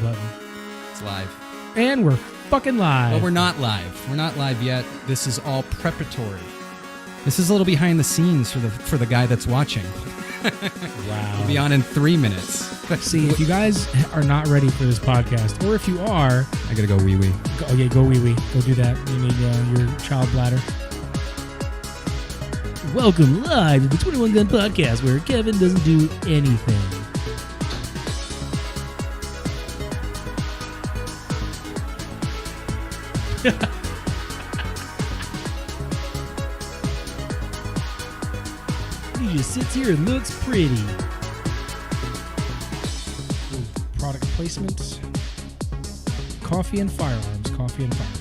button. It's live. And we're fucking live. Well, we're not live. We're not live yet. This is all preparatory. This is a little behind the scenes for the guy that's watching. Wow. We'll be on in 3 minutes. See, if you guys are not ready for this podcast, or if you are... I gotta go wee-wee. Go wee-wee. Go do that. You need your child bladder. Welcome live to the 21 Gun Podcast, where Kevin doesn't do anything. He just sits here and looks pretty. Product placement. Coffee and firearms. Coffee and firearms.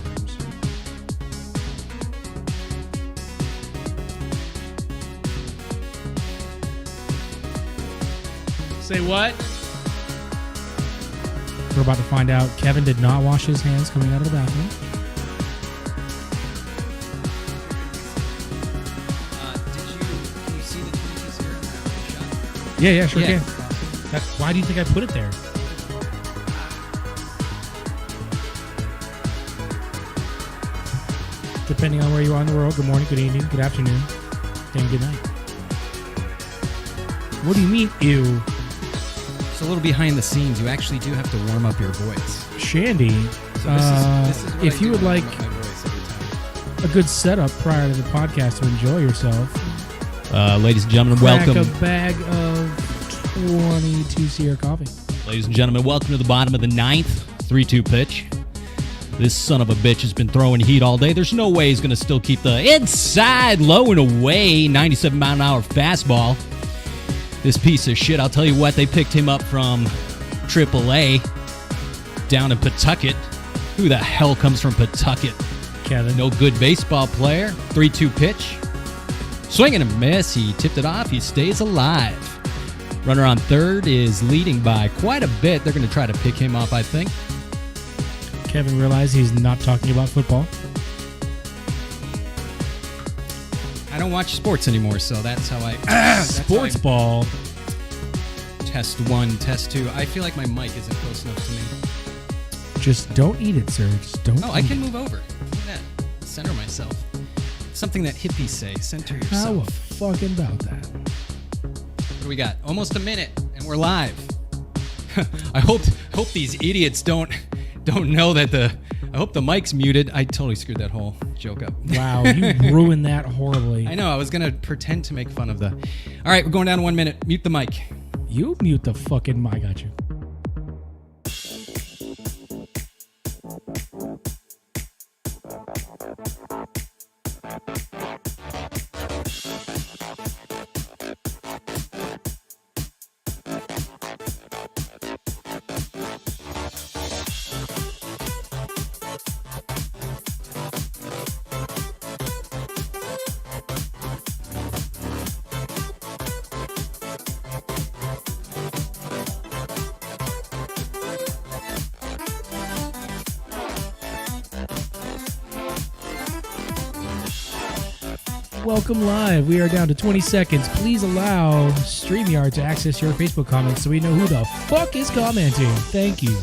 Say what? We're about to find out Kevin did not wash his hands coming out of the bathroom. Can you see the Twinkies here? Yeah, sure can. Why do you think I put it there? Depending on where you are in the world, good morning, good evening, good afternoon, and good night. What do you mean, ew? It's a little behind the scenes. You actually do have to warm up your voice. Shandy, So this is what if I you do would when I like warm up my voice every time. a good setup prior to the podcast to enjoy yourself, Ladies and gentlemen, crack welcome. a bag of 22 Sierra coffee. Ladies and gentlemen, welcome to the bottom of the ninth. 3-2 pitch. This son of a bitch has been throwing heat all day. There's no way he's going to still keep the inside low and away 97-mile-an-hour fastball. This piece of shit, I'll tell you what, they picked him up from AAA down in Pawtucket. Who the hell comes from Pawtucket? Kevin. No good baseball player. 3-2 pitch. Swing and a miss. He tipped it off. He stays alive. Runner on third is leading by quite a bit. They're going to try to pick him up, I think. Kevin realized he's not talking about football. I don't watch sports anymore, so that's how I... Sports ball. Test 1, test 2. I feel like my mic isn't close enough to me. Just don't eat it, sir. Just don't. Oh, I eat can it. move over. Look at that. Center myself. Something that hippies say. Center How yourself. fucking about that? What do we got? Almost a minute, and we're live. I hope these idiots don't know that I hope the mic's muted. I totally screwed that whole joke up. Wow, you ruined that horribly. I know. I was gonna pretend to make fun of the. All right, we're going down to 1 minute. Mute the mic. You mute the fucking mic. I got you. Welcome live. We are down to 20 seconds. Please allow StreamYard to access your Facebook comments so we know who the fuck is commenting. Thank you.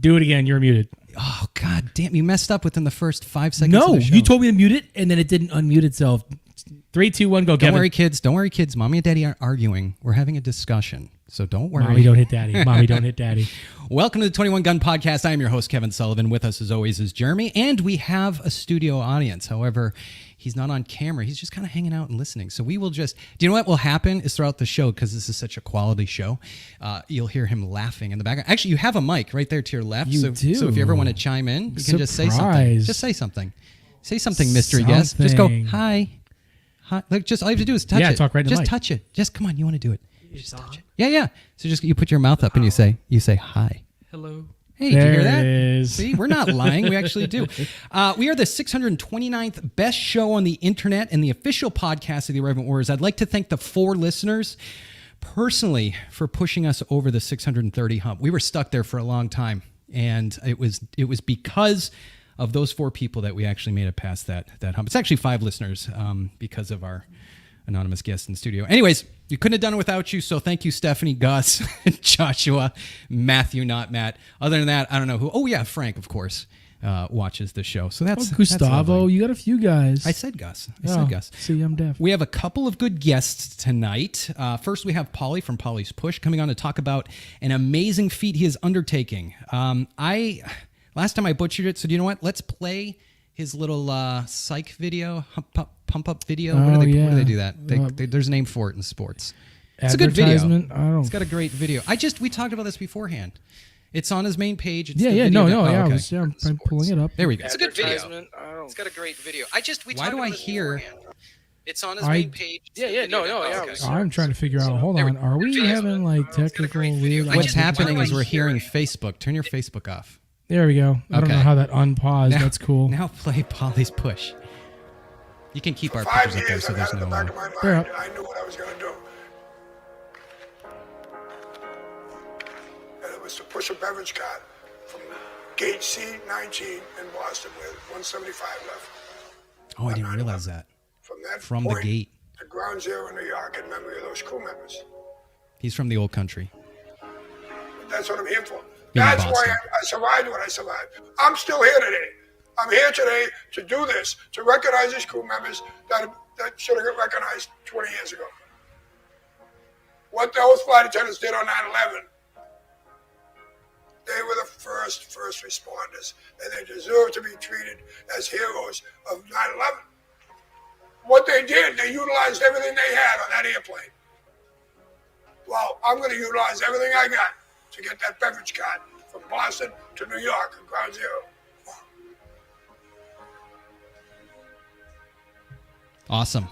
Do it again. You're muted. Oh, God damn. You messed up within the first 5 seconds of No, the show. you told me to mute it, and then it didn't unmute itself. 3, 2, 1, go, Don't Kevin. worry, kids. Don't worry, kids. Mommy and Daddy aren't arguing. We're having a discussion, so don't worry. Mommy, don't hit daddy. Mommy, don't hit daddy. Welcome to the 21 Gun Podcast. I am your host, Kevin Sullivan. With us, as always, is Jeremy, and we have a studio audience. However, He's not on camera. He's just kind of hanging out and listening. So we will just, do you know what will happen is throughout the show, because this is such a quality show, you'll hear him laughing in the background. Actually, you have a mic right there to your left. You do. So if you ever want to chime in, you can just say something. Just say something. Say something, mystery guest. Just go, hi. Hi. Like, just all you have to do is touch it. Yeah, talk right in the mic. Just touch it. Just come on. You want to do it. Just touch it. Yeah. So just you put your mouth up and you say hi. Hello. Hey, did you hear that? It is. See, we're not lying. We actually do. We are the 629th best show on the internet and the official podcast of the Irreverent Warriors. I'd like to thank the 4 listeners personally for pushing us over the 630 hump. We were stuck there for a long time, and it was because of those 4 people that we actually made it past that hump. It's actually 5 listeners because of our anonymous guest in the studio. Anyways, you couldn't have done it without you, so thank you, Stephanie, Gus, Joshua, Matthew, not Matt. Other than that, I don't know who. Oh, yeah, Frank, of course, watches the show. So that's Gustavo. That's you got a few guys. I said Gus. I said Gus. See, I'm deaf. We have a couple of good guests tonight. First, we have Paulie from Paulie's Push coming on to talk about an amazing feat he is undertaking. Last time I butchered it, so do you know what? Let's play his little psych video, pump up video. What do they do that? There's a name for it in sports. It's a good video. It's got a great video. We talked about this beforehand. It's on his main page. It's I'm pulling it up. There we go. It's a good video. It's got a great video. Why do I hear? It's on his main page. I'm trying to figure out. Hold on. Are we having like technical weird? What's happening is we're hearing Facebook. Turn your Facebook off. There we go. I don't know how that unpaused. That's cool. Now play Paulie's Push. You can keep our pictures up there, so there's no. I knew what I was going to do. And it was to push a beverage cart from gate C19 in Boston with 175 left. Oh, I didn't realize that. From the gate to Ground Zero in New York in memory of those crew members. He's from the old country. But that's what I'm here for. That's why I survived what I survived. I'm still here today. I'm here today to do this, to recognize these crew members that should have been recognized 20 years ago. What those flight attendants did on 9/11, they were the first responders, and they deserve to be treated as heroes of 9/11. What they did, they utilized everything they had on that airplane. Well, I'm going to utilize everything I got to get that beverage cart from Boston to New York at Ground Zero. Awesome.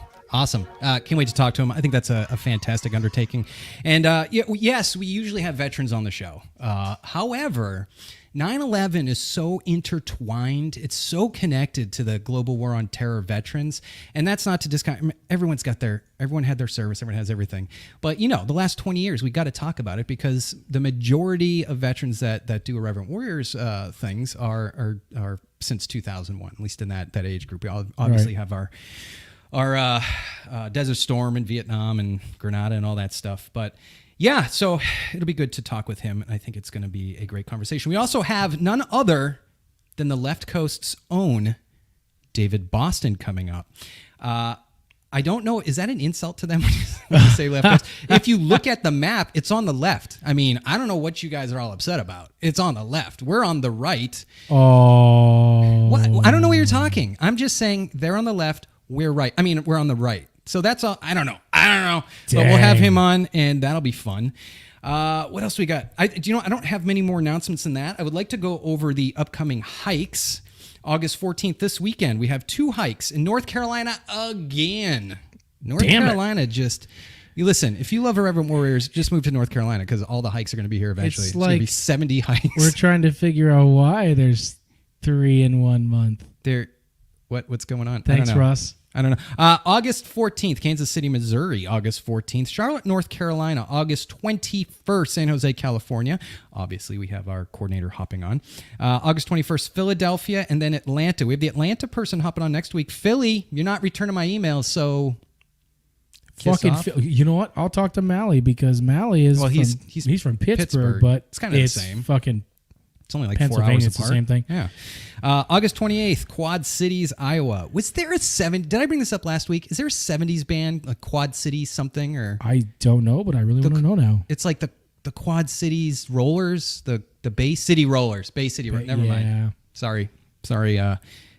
Can't wait to talk to him. I think that's a fantastic undertaking. And yes, we usually have veterans on the show. However, 9/11 is so intertwined. It's so connected to the global war on terror veterans. And that's not to discount. Everyone had their service. Everyone has everything. But, the last 20 years, we got to talk about it because the majority of veterans that do Irreverent Warriors things are since 2001, at least in that age group. We obviously have our Desert Storm in Vietnam and Grenada and all that stuff. But yeah, so it'll be good to talk with him. I think it's going to be a great conversation. We also have none other than the Left Coast's own David Boston coming up. I don't know. Is that an insult to them when you say left coast? If you look at the map, it's on the left. I mean, I don't know what you guys are all upset about. It's on the left. We're on the right. Oh. What? I don't know what you're talking. I'm just saying they're on the left. We're right. I mean, we're on the right. So that's all. I don't know. Dang. But we'll have him on, and that'll be fun. What else we got? I don't have many more announcements than that. I would like to go over the upcoming hikes. August 14th, this weekend, we have 2 hikes in North Carolina again. North Carolina just... You listen, if you love Irreverent Warriors, just move to North Carolina because all the hikes are going to be here eventually. It's going to be 70 hikes. We're trying to figure out why there's 3 in 1 month. What's going on? Thanks, Russ. I don't know. August 14th, Kansas City, Missouri. August 14th, Charlotte, North Carolina. August 21st, San Jose, California. Obviously, we have our coordinator hopping on. August 21st, Philadelphia, and then Atlanta. We have the Atlanta person hopping on next week. Philly, you're not returning my emails, so you know what? I'll talk to Mally because Mally is he's from Pittsburgh, but it's kind of the same. It's only like 4 hours apart. The same thing. Yeah. August 28th, Quad Cities, Iowa. Was there a 70s? Did I bring this up last week? Is there a 70s band, like Quad Cities something? Or I don't know, but I really want to know now. It's like the Quad Cities Rollers, the Bay City Rollers. Bay City Rollers. Never mind. Sorry.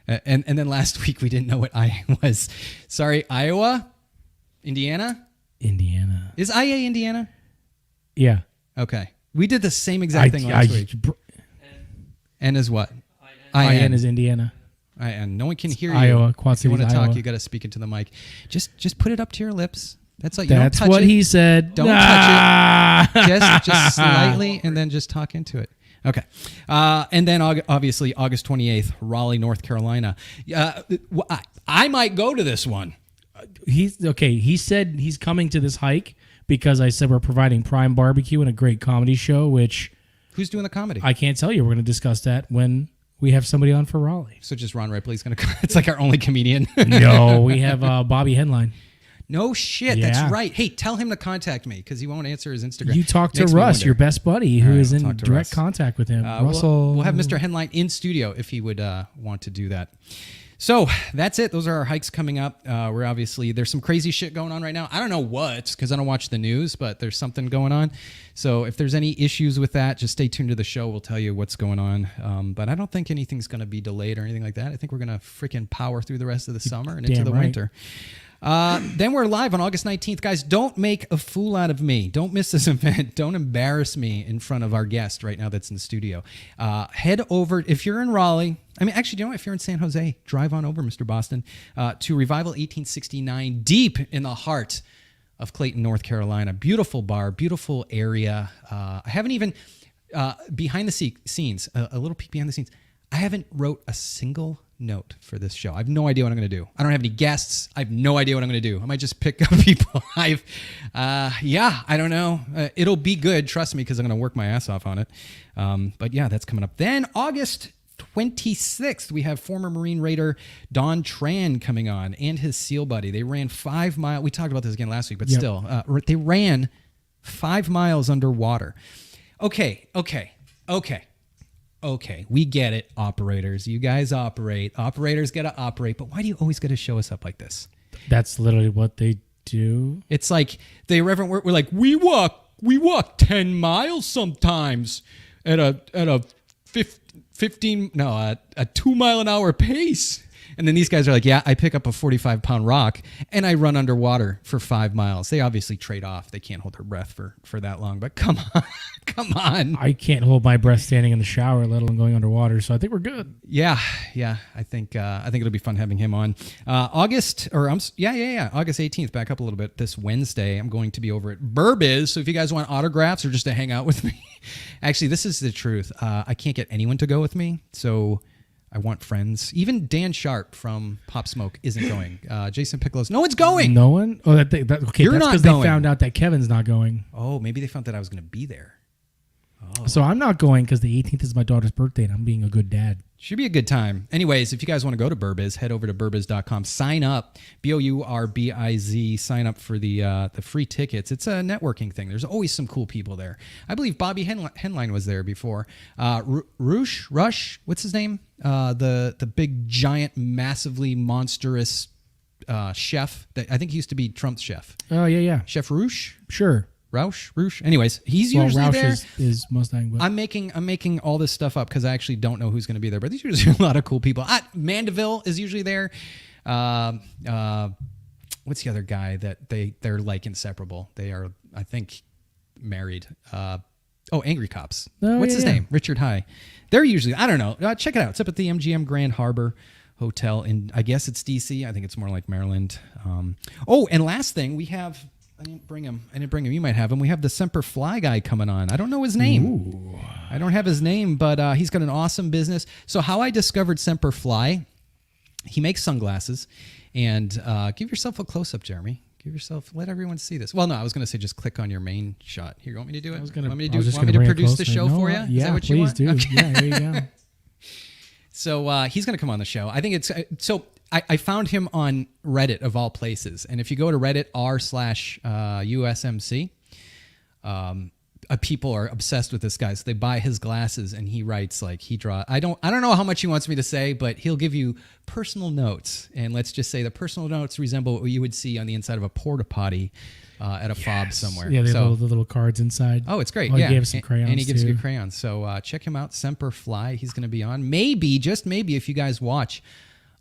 And then last week we didn't know what IA was. Sorry, Iowa? Indiana? Indiana. Is IA Indiana? Yeah. Okay. We did the same exact thing last week. N is what? IN is Indiana. IN. No one can hear you. Iowa. Quad If you want to Cities, talk, Iowa. you got to speak into the mic. Just put it up to your lips. That's all. You That's don't touch what it. he said. Don't touch it. Just slightly, and then just talk into it. Okay. And then obviously August 28th, Raleigh, North Carolina. I might go to this one. He's okay. He said he's coming to this hike because I said we're providing prime barbecue and a great comedy show, which Who's doing the comedy? I can't tell you. We're going to discuss that when we have somebody on for Raleigh. So just Ron Ripley's going to come. It's like our only comedian. No, we have Bobby Henline. No shit. Yeah. That's right. Hey, tell him to contact me because he won't answer his Instagram. You talk to Makes me Russ, wonder. your best buddy, who All right, is I'll in talk to direct Russ. contact with him. Russell. We'll have Mr. Henline in studio if he would want to do that. So that's it. Those are our hikes coming up. We're obviously, there's some crazy shit going on right now. I don't know what, because I don't watch the news, but there's something going on. So if there's any issues with that, just stay tuned to the show. We'll tell you what's going on. But I don't think anything's going to be delayed or anything like that. I think we're going to freaking power through the rest of the summer and into the winter. Then we're live on August 19th. Guys, don't make a fool out of me. Don't miss this event. Don't embarrass me in front of our guest right now that's in studio. Head over, if you're in Raleigh, I mean, actually, you know what? If you're in San Jose, drive on over, Mr. Boston, to Revival 1869, deep in the heart of Clayton, North Carolina. Beautiful bar, beautiful area. I haven't even, behind the scenes, a little peek behind the scenes, I haven't wrote a single note for this show. I have no idea what I'm going to do. I don't have any guests. I have no idea what I'm going to do. I might just pick up people. I don't know. It'll be good. Trust me, because I'm going to work my ass off on it. But yeah, that's coming up. Then August 26th, we have former Marine Raider Don Tran coming on and his SEAL buddy. They ran 5 miles. We talked about this again last week, but still, they ran 5 miles underwater. Okay, we get it, operators. You guys operate. Operators got to operate. But why do you always got to show us up like this? That's literally what they do. It's like the Irreverent Warriors. We're like, we walk 10 miles sometimes at a 2 mile an hour pace. And then these guys are like, yeah, I pick up a 45-pound rock and I run underwater for 5 miles. They obviously trade off. They can't hold their breath for that long. But come on. I can't hold my breath standing in the shower, let alone going underwater. So I think we're good. Yeah. I think it'll be fun having him on. August 18th. Back up a little bit. This Wednesday, I'm going to be over at Burbiz. So if you guys want autographs or just to hang out with me, actually, this is the truth. I can't get anyone to go with me, so I want friends. Even Dan Sharp from Pop Smoke isn't going. Jason Piccolo's. No one's going. No one? Oh, okay. You're That's not because they going. found out that Kevin's not going. Oh, maybe they found that I was going to be there. Oh. So I'm not going because the 18th is my daughter's birthday and I'm being a good dad. Should be a good time. Anyways, if you guys want to go to Burbiz, head over to burbiz.com. Sign up, BOURBIZ. Sign up for the free tickets. It's a networking thing. There's always some cool people there. I believe Bobby Henline was there before. Rush, what's his name? The big, giant, massively monstrous chef. That I think he used to be Trump's chef. Oh, yeah. Chef Roosh? Sure. Roush. Anyways, he's usually Roush there. is Mustang. But I'm making all this stuff up because I actually don't know who's going to be there, but there's usually a lot of cool people. Mandeville is usually there. What's the other guy that they're like inseparable? They are, I think, married. Angry Cops. What's his name? Richard High. They're usually, I don't know. Check it out. It's up at the MGM Grand Harbor Hotel in, I guess it's DC. I think it's more like Maryland. And last thing, we have. I didn't bring him. You might have him. We have the Semper Fly guy coming on. I don't know his name. Ooh. I don't have his name, but he's got an awesome business. So how I discovered Semper Fly, he makes sunglasses. And give yourself a close-up, Jeremy. Let everyone see this. Well, no, I was going to say just click on your main shot. Here, you want me to do it? Want me to produce the show for you? Yeah, is that what you want? Please do. Okay. Yeah, there you go. So he's going to come on the show. I think it's so. I found him on Reddit of all places, and if you go to Reddit r/USMC, people are obsessed with this guy. So they buy his glasses, and he writes like he draws. I don't know how much he wants me to say, but he'll give you personal notes, and let's just say the personal notes resemble what you would see on the inside of a porta potty at a fob somewhere. Yeah, they have the little cards inside. Oh, it's great. He gave some crayons, and he gives too. you crayons. So check him out, Semper Fly. He's going to be on. Maybe, just maybe, if you guys watch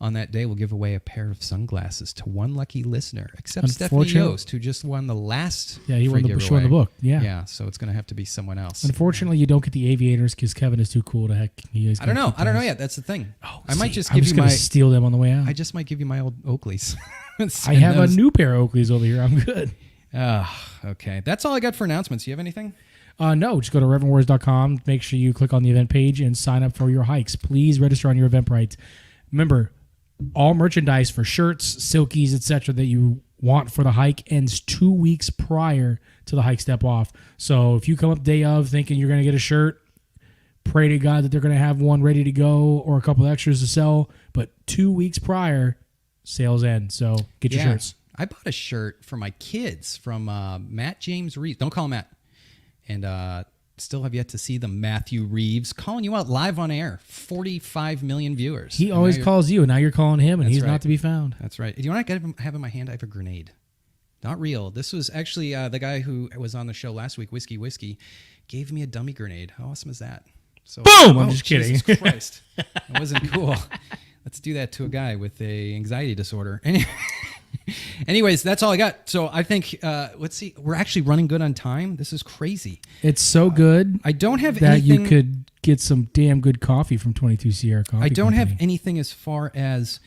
on that day, we'll give away a pair of sunglasses to one lucky listener, except Stephanie Yost, who just won the last he won the book. Yeah, so it's going to have to be someone else. Unfortunately, you don't get the aviators because Kevin is too cool to heck. I don't know yet. That's the thing. I might just give you steal them on the way out. I just might give you my old Oakleys. I have a new pair of Oakleys over here. I'm good. Okay. That's all I got for announcements. You have anything? No, just go to irreverentwarriors.com. Make sure you click on the event page and sign up for your hikes. Please register on your Eventbrite. Remember, all merchandise for shirts, silkies, etc. that you want for the hike ends 2 weeks prior to the hike step off. So if you come up day of thinking you're going to get a shirt, pray to God that they're going to have one ready to go or a couple extras to sell. But 2 weeks prior, sales end. So get your shirts. I bought a shirt for my kids from Matt James Reeves. Don't call him Matt. And still have yet to see the Matthew Reeves calling you out live on air. 45 million viewers. He always calls you, and now you're calling him, and he's not to be found. That's right. Do you want to have in my hand? I have a grenade. Not real. This was actually the guy who was on the show last week, Whiskey, gave me a dummy grenade. How awesome is that? So, boom! I'm just kidding. Jesus Christ. It wasn't cool. Let's do that to a guy with a anxiety disorder. Anyways, that's all I got. So I think, let's see. We're actually running good on time. This is crazy. It's so good. I don't have that anything. You could get some damn good coffee from 22 Sierra Coffee. I don't have anything as far as.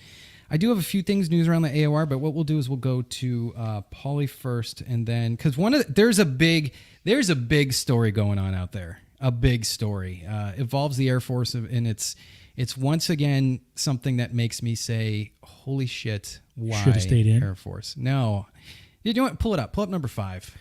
I do have a few things news around the AOR, but what we'll do is we'll go to Paulie first, and then because there's a big story going on out there. A big story involves the Air Force, and it's once again something that makes me say, "Holy shit! Why should have stayed in Air Force?" No, you know what? Pull it up. Pull up number 5.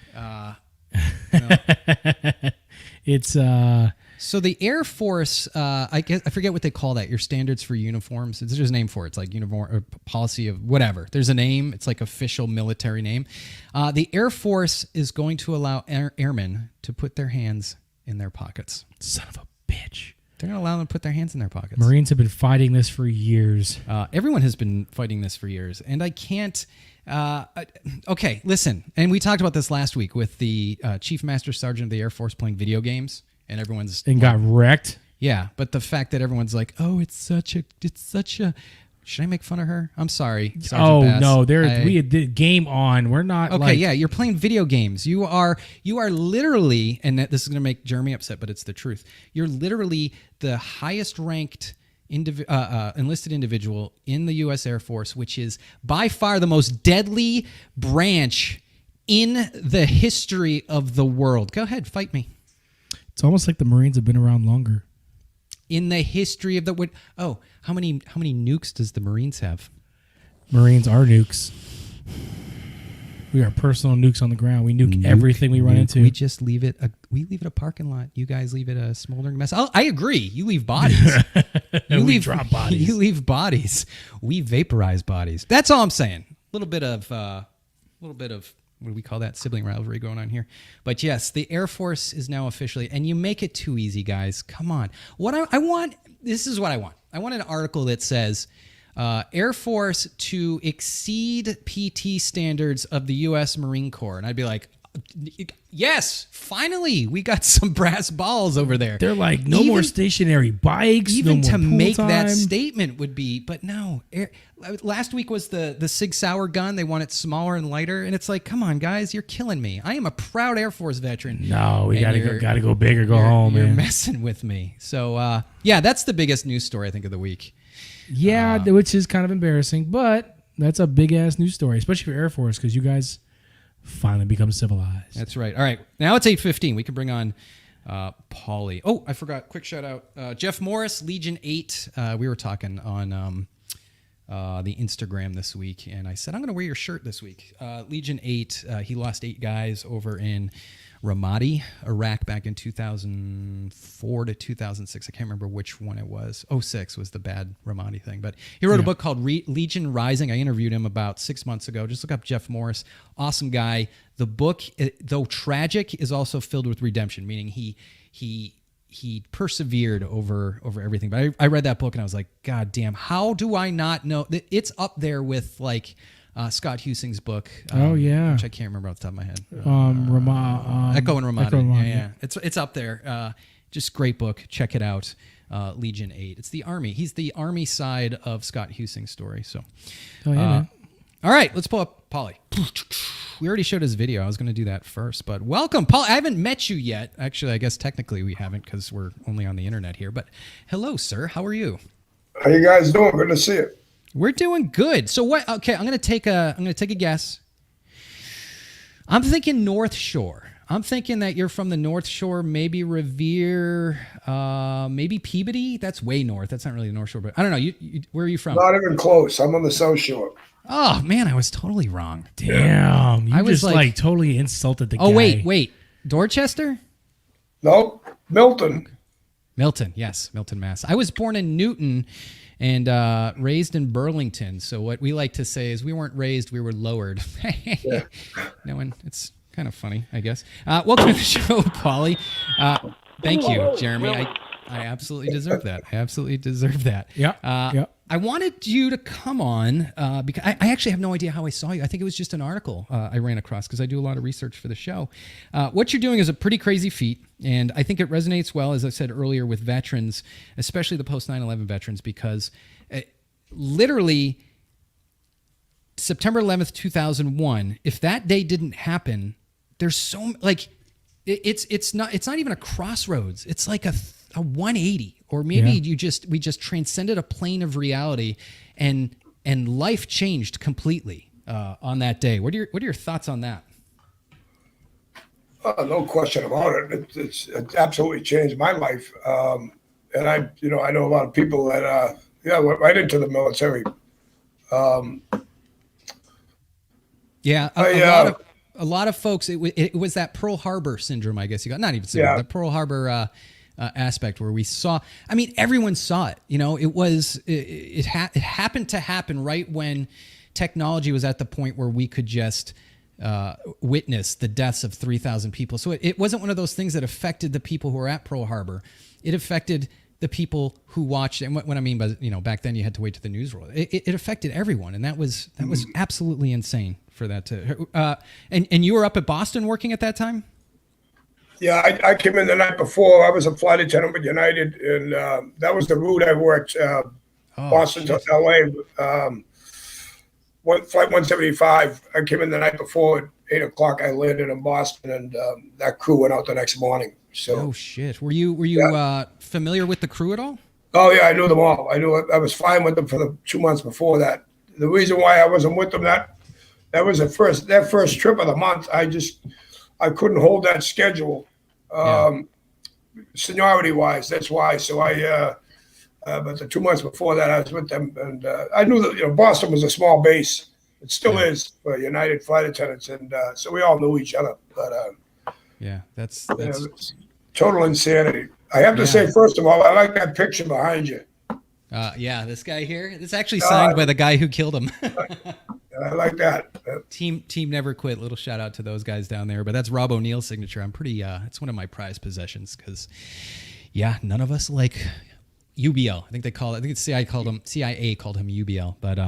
It's so the Air Force. I forget what they call that. Your standards for uniforms. There's a name for it. It's like uniform or policy of whatever. There's a name. It's like official military name. The Air Force is going to allow airmen to put their hands in their pockets. Son of a bitch. They're going to allow them to put their hands in their pockets. Marines have been fighting this for years. Everyone has been fighting this for years. And I can't... okay, listen. And we talked about this last week with the Chief Master Sergeant of the Air Force playing video games. And everyone's... And got wrecked? Yeah, but the fact that everyone's like, oh, it's such a... Should I make fun of her? I'm sorry, Sergeant Bass. No, we had the game on. We're not okay. Yeah, you're playing video games. You are literally, and this is going to make Jeremy upset, but it's the truth. You're literally the highest ranked enlisted individual in the U.S. Air Force, which is by far the most deadly branch in the history of the world. Go ahead, fight me. It's almost like the Marines have been around longer. In the history of the how many nukes does the Marines have? Marines are nukes. We are personal nukes on the ground. We nuke everything we run into. We just leave it a parking lot. You guys leave it a smoldering mess. I agree. You leave bodies. We drop bodies. You leave bodies. We vaporize bodies. That's all I'm saying. A little bit of what do we call that? Sibling rivalry going on here. But yes, the Air Force is now officially, and you make it too easy, guys. Come on. What I want, this is what I want. I want an article that says Air Force to exceed PT standards of the U.S. Marine Corps. And I'd be like, yes, finally, we got some brass balls over there. They're like, no more stationary bikes. Even no more to make time. that statement would be, but no. Last week was the Sig Sauer gun. They want it smaller and lighter, and it's like, come on, guys, you're killing me. I am a proud Air Force veteran. No, we gotta go big or go home. You're man. messing with me. So yeah, that's the biggest news story I think of the week. Yeah, which is kind of embarrassing, but that's a big ass news story, especially for Air Force because you guys finally become civilized. That's right. All right, now it's 8:15. We can bring on Paulie. Oh, I forgot. Quick shout out, Jeff Morris, Legion 8. We were talking on the Instagram this week, and I said I'm going to wear your shirt this week. Legion 8. He lost 8 guys over in Ramadi, Iraq, back in 2004 to 2006. I can't remember which one it was. 06 was the bad Ramadi thing. But he wrote a book called Legion Rising. I interviewed him about 6 months ago. Just look up Jeff Morris. Awesome guy. The book, though tragic, is also filled with redemption, meaning he persevered over everything. But I read that book and I was like, God damn, how do I not know? It's up there with like Scott Husing's book. Which I can't remember off the top of my head. Echo and Ramadi. Yeah. It's up there. Just great book. Check it out. Legion 8. It's the Army. He's the Army side of Scott Husing's story. So, Oh, yeah, man. all right, let's pull up Paulie. We already showed his video. I was going to do that first, but welcome, Paul. I haven't met you yet. Actually, I guess technically we haven't because we're only on the internet here. But hello, sir. How are you? How you guys doing? Good to see you. We're doing good. So what? Okay, I'm going to take a guess. I'm thinking North Shore. I'm thinking that you're from the North Shore, maybe Revere, maybe Peabody. That's way north. That's not really the North Shore, but I don't know. You where are you from? Not even close. I'm on the South Shore. Oh man, I was totally wrong. Damn. You I was just like- totally insulted the guy. Oh wait, Dorchester? Nope. Milton. Milton, yes, Milton, Mass. I was born in Newton and raised in Burlington. So what we like to say is we weren't raised, we were lowered. No one. It's kind of funny, I guess. Welcome to the show, Paulie. Thank you, Jeremy. I absolutely deserve that. I absolutely deserve that. Yeah. Yeah. I wanted you to come on because I actually have no idea how I saw you. I think it was just an article I ran across because I do a lot of research for the show. What you're doing is a pretty crazy feat, and I think it resonates well, as I said earlier, with veterans, especially the post 9/11 veterans, because literally September 11th, 2001, if that day didn't happen, there's so like it's not even a crossroads. It's like a 180, or maybe we just transcended a plane of reality, and life changed completely on that day. What are your thoughts on that? No question about it. It's absolutely changed my life. And I know a lot of people that went right into the military. A lot of folks. It was that Pearl Harbor syndrome, I guess you got. Not even syndrome. The Pearl Harbor aspect where we saw. I mean, everyone saw it. It happened to happen right when technology was at the point where we could just witness the deaths of 3,000 people. So it wasn't one of those things that affected the people who were at Pearl Harbor. It affected the people who watched. And what I mean by back then you had to wait to the news roll. It affected everyone, and that was absolutely insane for that to. And you were up at Boston working at that time. Yeah, I came in the night before. I was a flight attendant with United, and that was the route I worked, Boston to LA. Flight 175. I came in the night before at 8 o'clock. I landed in Boston, and that crew went out the next morning. So, oh shit! Were you familiar with the crew at all? Oh yeah, I knew them all. I was flying with them for the 2 months before that. The reason why I wasn't with them that was their first trip of the month. I couldn't hold that schedule. Seniority wise, that's why. So but the 2 months before that, I was with them, and I knew that Boston was a small base. It still is for United flight attendants, and so we all knew each other. But that's it's total insanity. I have to say, first of all, I like that picture behind you. This guy here. It's actually signed by the guy who killed him. I like that. Team Never Quit. Little shout out to those guys down there. But that's Rob O'Neill's signature. I'm pretty. It's one of my prized possessions because, none of us like UBL. I think they call it. I think it's CIA called him UBL. But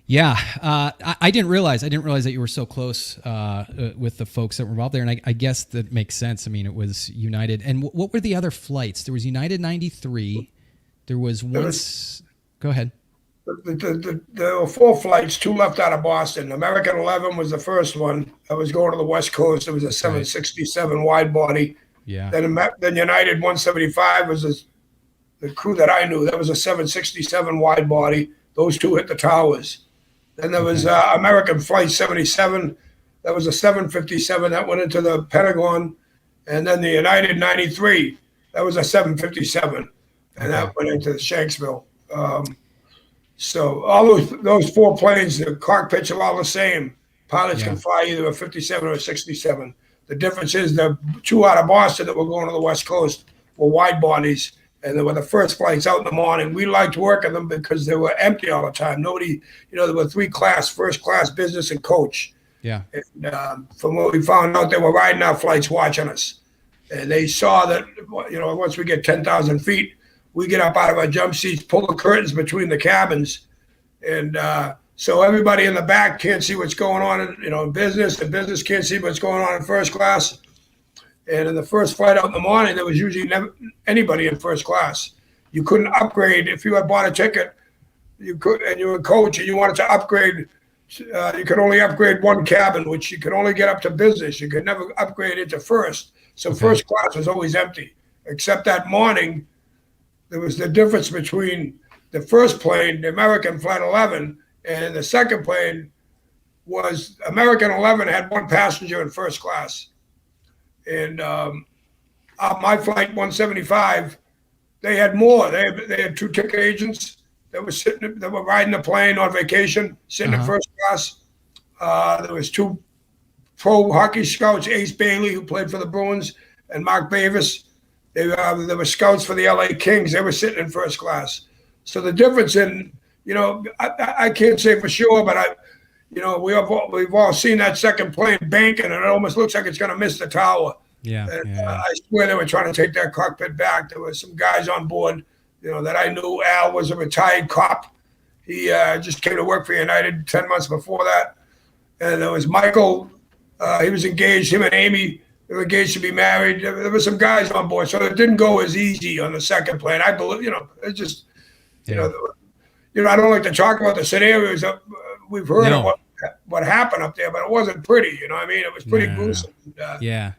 I didn't realize that you were so close with the folks that were involved there, and I guess that makes sense. I mean, it was United, and what were the other flights? There was United 93. There was once. Go ahead. There were 4 flights, 2 left out of Boston. American 11 was the first one. I was going to the West Coast. It was a 767 wide body. Yeah. Then United 175 was the crew that I knew. That was a 767 wide body. Those 2 hit the towers. Then there was American Flight 77. That was a 757 that went into the Pentagon. And then the United 93. That was a 757. And that went into the Shanksville. So all those 4 planes, the cockpits are all the same. Pilots can fly either a 57 or a 67. The difference is the 2 out of Boston that were going to the West Coast were wide bodies, and they were the first flights out in the morning. We liked working them because they were empty all the time. Nobody, there were 3 class, first class, business, and coach. Yeah. And from what we found out, they were riding our flights watching us. And they saw that, once we get 10,000 feet, we get up out of our jump seats, pull the curtains between the cabins, and so everybody in the back can't see what's going on in business. The business can't see what's going on in first class. And in the first flight out in the morning, there was usually never anybody in first class. you couldn't upgrade if you had bought a ticket. You could, and you were a coach, and you wanted to upgrade. You could only upgrade one cabin, which you could only get up to business. You could never upgrade it to first. So first class was always empty, except that morning. There was the difference between the first plane, the American Flight 11, and the second plane was American 11 had one passenger in first class. And my flight 175, they had more. They had 2 ticket agents that were riding the plane on vacation, sitting in first class. There was 2 pro hockey scouts, Ace Bailey, who played for the Bruins, and Mark Bavis. There were scouts for the LA Kings. They were sitting in first class. So the difference in, I can't say for sure, but we've all seen that second plane banking, and it almost looks like it's going to miss the tower. Yeah. I swear they were trying to take that cockpit back. There were some guys on board, that I knew. Al was a retired cop. He just came to work for United 10 months before that. And there was Michael. He was engaged. Him and Amy, they were engaged to be married. There were some guys on board, so it didn't go as easy on the second plane. I believe, it's just, I don't like to talk about the scenarios that we've heard of what happened up there, but it wasn't pretty. It was pretty gruesome. Yeah.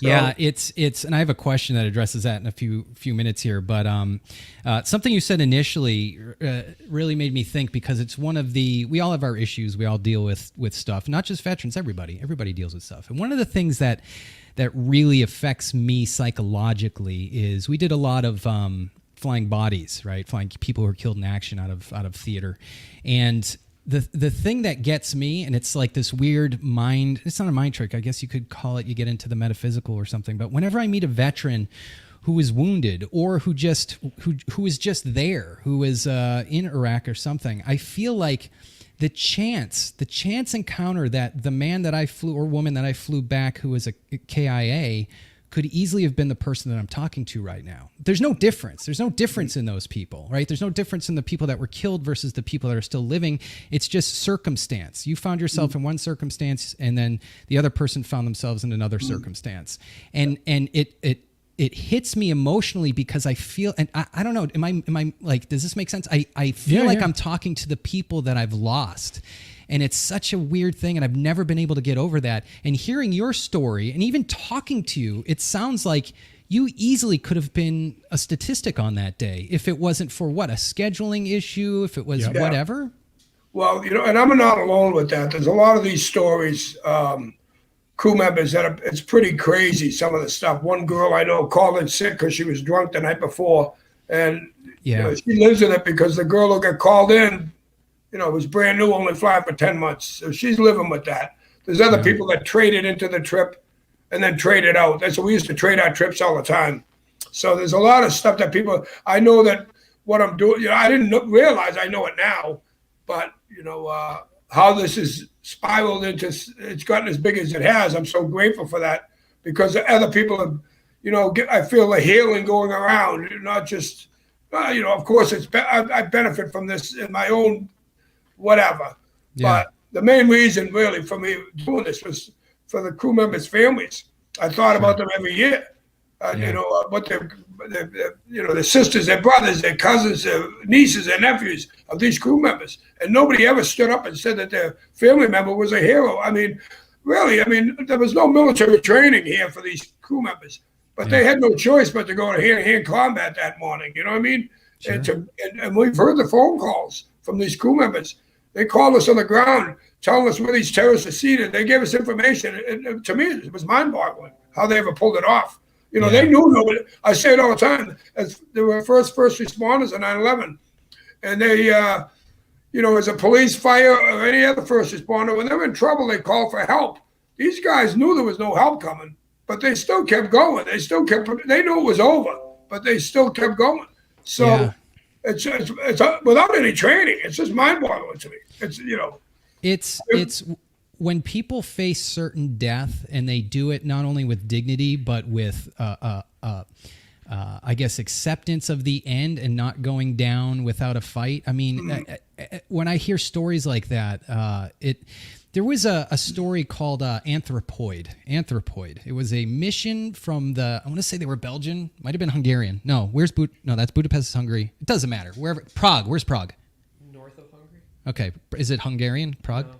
Yeah, it's and I have a question that addresses that in a few minutes here, but something you said initially really made me think, because it's one of we all have our issues, we all deal with stuff, not just veterans, everybody deals with stuff. And one of the things that really affects me psychologically is we did a lot of flying bodies, right? Flying people who were killed in action out of theater. And the thing that gets me, and it's like this weird mind, it's not a mind trick, I guess you could call it, you get into the metaphysical or something, but whenever I meet a veteran who is wounded or who is just there, who is in Iraq or something, I feel like the chance encounter that the man that I flew or woman that I flew back who was a KIA could easily have been the person that I'm talking to right now. There's no difference. There's no difference in those people, right? There's no difference in the people that were killed versus the people that are still living. It's just circumstance. You found yourself in one circumstance, and then the other person found themselves in another circumstance. And it hits me emotionally because I feel, and I don't know, am I like, does this make sense? I feel like I'm talking to the people that I've lost. And it's such a weird thing, and I've never been able to get over that. And hearing your story and even talking to you, it sounds like you easily could have been a statistic on that day if it wasn't for a scheduling issue, if it was whatever. Well, and I'm not alone with that. There's a lot of these stories, crew members it's pretty crazy, some of the stuff. One girl I know called in sick because she was drunk the night before, and she lives with it because the girl who got called in, was brand new, only flying for 10 months. So she's living with that. There's other people that traded into the trip and then traded out. That's what we used to trade our trips all the time. So there's a lot of stuff that people, I know that what I'm doing, I didn't realize, I know it now, but how this is spiraled into, it's gotten as big as it has. I'm so grateful for that, because other people have, I feel the healing going around, not just, of course I benefit from this in my own whatever. But the main reason really for me doing this was for the crew members' families. I thought about them every year. What their sisters, their brothers, their cousins, their nieces, their nephews of these crew members. And nobody ever stood up and said that their family member was a hero. I mean, really, there was no military training here for these crew members. But they had no choice but to go to hand-to-hand combat that morning. You know what I mean? Sure. And we've heard the phone calls from these crew members. They called us on the ground, telling us where these terrorists are seated. They gave us information. And to me, it was mind-boggling how they ever pulled it off. They knew nobody. I say it all the time. As they were first responders on 9/11, and they, as a police, fire, or any other first responder, when they were in trouble, they called for help. These guys knew there was no help coming, but they still kept going. They knew it was over, but they still kept going. So. It's without any training. It's just mind-boggling to me. It's when people face certain death and they do it not only with dignity but with I guess acceptance of the end and not going down without a fight. I mean, when I hear stories like that, There was a story called Anthropoid. It was a mission from I want to say they were Belgian. Might have been Hungarian. No, No, that's Budapest, Hungary. It doesn't matter. Prague. Where's Prague? North of Hungary. Okay. Is it Hungarian? Prague? No.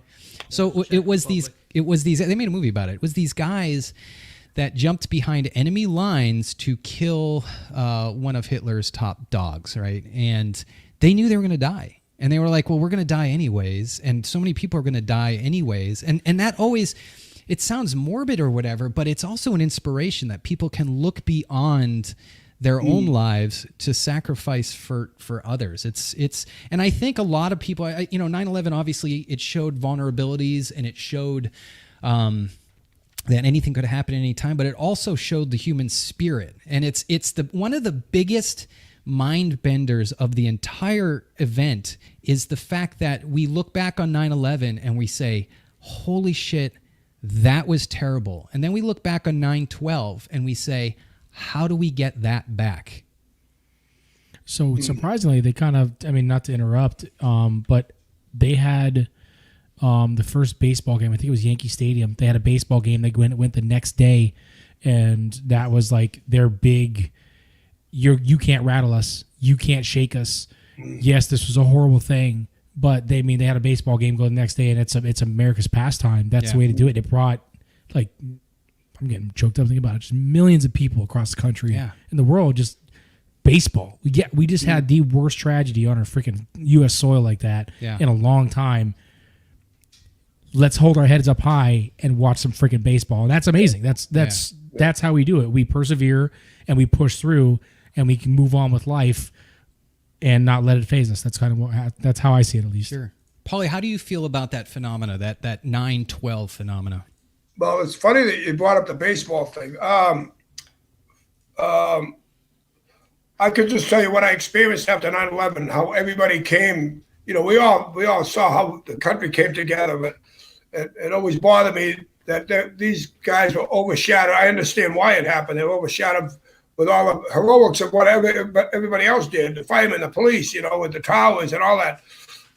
So it was these, they made a movie about it. It was these guys that jumped behind enemy lines to kill one of Hitler's top dogs, right? And they knew they were going to die. And they were like, well, we're going to die anyways. And so many people are going to die anyways. And that always, it sounds morbid or whatever, but it's also an inspiration that people can look beyond their own lives to sacrifice for others. And I think a lot of people, 9/11, obviously it showed vulnerabilities and it showed that anything could happen at any time, but it also showed the human spirit. And it's one of the biggest mind benders of the entire event is the fact that we look back on 9/11 and we say, holy shit, that was terrible. And then we look back on 9/12 and we say, how do we get that back? So surprisingly, they kind of, not to interrupt, but they had the first baseball game. I think it was Yankee Stadium. They had a baseball game. They went the next day, and that was like their big, you can't rattle us. You can't shake us. Yes, this was a horrible thing, but they had a baseball game go the next day, and it's America's pastime. That's the way to do it. It brought, like, I'm getting choked up thinking about it, just millions of people across the country in the world, just baseball. We just had the worst tragedy on our freaking U.S. soil like that in a long time. Let's hold our heads up high and watch some freaking baseball. And that's amazing. That's how we do it. We persevere and we push through, and we can move on with life and not let it phase us. That's kind of that's how I see it, at least. Sure. Paulie, how do you feel about that phenomena, that 9/12 phenomena? Well, it's funny that you brought up the baseball thing. I could just tell you what I experienced after 9/11, how everybody came. We all saw how the country came together, but it always bothered me that these guys were overshadowed. I understand why it happened. They were overshadowed with all the heroics of whatever everybody else did, the firemen, the police, with the towers and all that.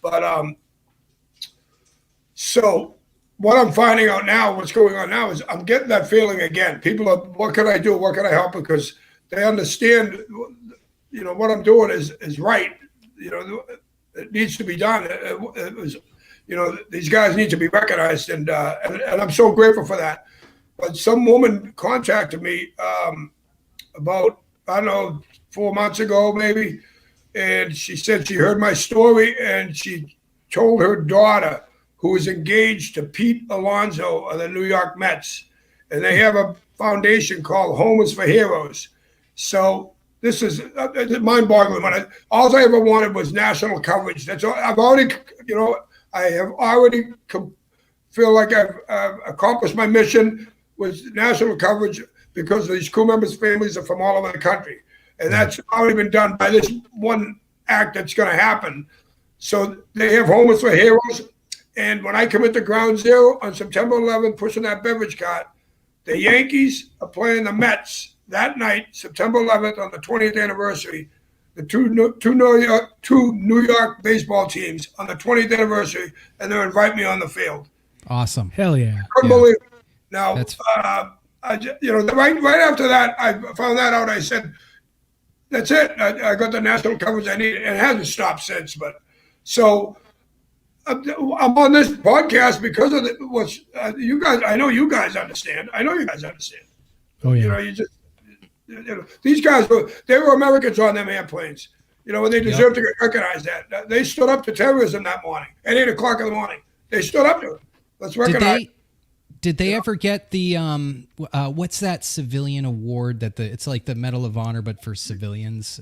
But so what I'm finding out now, what's going on now, is I'm getting that feeling again. People are, what can I do? What can I help? Because they understand, what I'm doing is right. It needs to be done. It was, these guys need to be recognized, and I'm so grateful for that. But some woman contacted me about, I don't know, 4 months ago maybe, and she said she heard my story, and she told her daughter, who was engaged to Pete Alonso of the New York Mets, and they have a foundation called Homers for Heroes. So this is mind-boggling. All I ever wanted was national coverage. That's all. I've already, I have already feel like I've accomplished my mission with national coverage, because these crew members' families are from all over the country, and that's already been done by this one act that's going to happen. So they have Homers for Heroes. And when I come into Ground Zero on September 11th, pushing that beverage cart, the Yankees are playing the Mets that night, September 11th, on the 20th anniversary. The two New York baseball teams on the 20th anniversary, and they're inviting me on the field. Awesome. Hell yeah. Couldn't believe it. Now, right after that, I found that out. I said, that's it. I got the national coverage I needed. It hasn't stopped since. But so I'm on this podcast because of what you guys. I know you guys understand. Oh yeah. These guys they were Americans on them airplanes. And they deserve to get recognized. That they stood up to terrorism that morning at 8:00 in the morning. They stood up to it. Let's recognize. Did they ever get the what's that civilian award it's like the Medal of Honor but for civilians?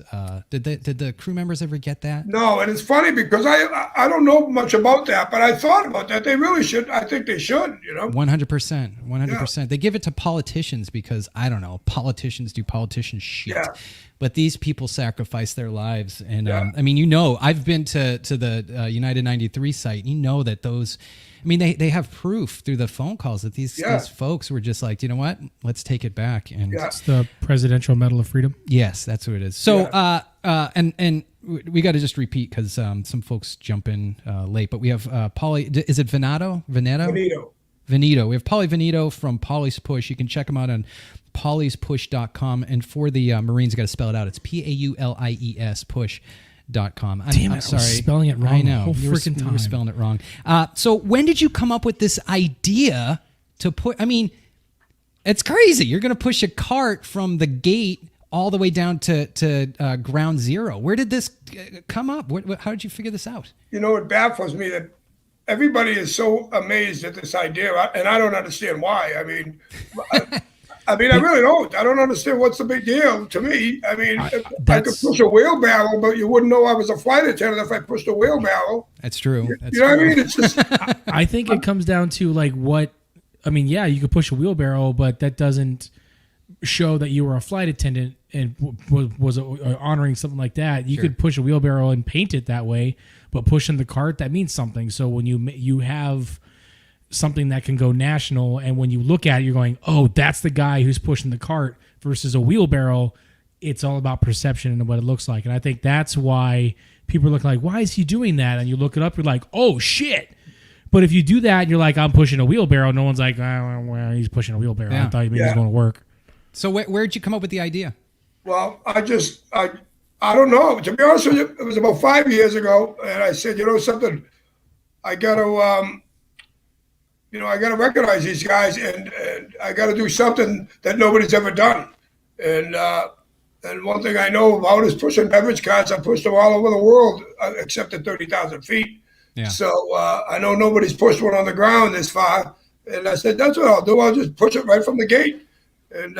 Did the crew members ever get that? No, and it's funny because I don't know much about that, but I thought about that. They really should. I think they should. 100%. They give it to politicians because I don't know. Politicians do politician shit. Yeah. But these people sacrifice their lives, and I've been to the United 93 site. That those. They have proof through the phone calls that these folks were just like, you know what? Let's take it back. And it's the Presidential Medal of Freedom. Yes, that's what it is. So, and we got to just repeat because some folks jump in late. But we have Paulie. Is it Veneto? Veneto. Veneto. We have Paulie Veneto from Paulie's Push. You can check him out on pauliespush.com. And for the Marines, you got to spell it out. It's PAULIES push.com. Damn it, I'm sorry. I was spelling it wrong. I know. The whole You were freaking time. spelling it wrong. So when did you come up with this idea to put? I mean, it's crazy. You're going to push a cart from the gate all the way down to ground zero. Where did this come up? How did you figure this out? You know, it baffles me that everybody is so amazed at this idea, and I don't understand why. I mean, I really don't. I don't understand what's the big deal to me. I mean, I could push a wheelbarrow, but you wouldn't know I was a flight attendant if I pushed a wheelbarrow. That's true. You know what I mean? It's just. I think it comes down to like what. I mean, yeah, you could push a wheelbarrow, but that doesn't show that you were a flight attendant and was honoring something like that. You could push a wheelbarrow and paint it that way, but pushing the cart, that means something. So when you have something that can go national, and when you look at it, you're going, oh, that's the guy who's pushing the cart versus a wheelbarrow. It's all about perception and what it looks like. And I think that's why people are looking like, why is he doing that? And you look it up, you're like, oh, shit. But if you do that and you're like, I'm pushing a wheelbarrow, no one's like, oh, well, he's pushing a wheelbarrow. Yeah. I thought maybe he was going to work. So where'd you come up with the idea? Well, I don't know. To be honest with you, it was about 5 years ago, and I said, you know something, I got to, I got to recognize these guys, and I got to do something that nobody's ever done. And one thing I know about is pushing beverage carts. I pushed them all over the world, except at 30,000 feet. Yeah. So I know nobody's pushed one on the ground this far. And I said, that's what I'll do. I'll just push it right from the gate. And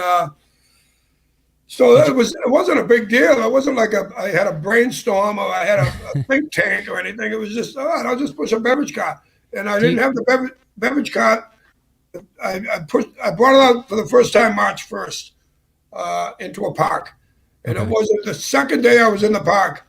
so it wasn't a big deal. It wasn't like I had a brainstorm or I had a think tank or anything. It was just, all right, I'll just push a beverage cart. And I didn't have the beverage cart. I brought it out for the first time March 1st into a park. And it wasn't the second day I was in the park,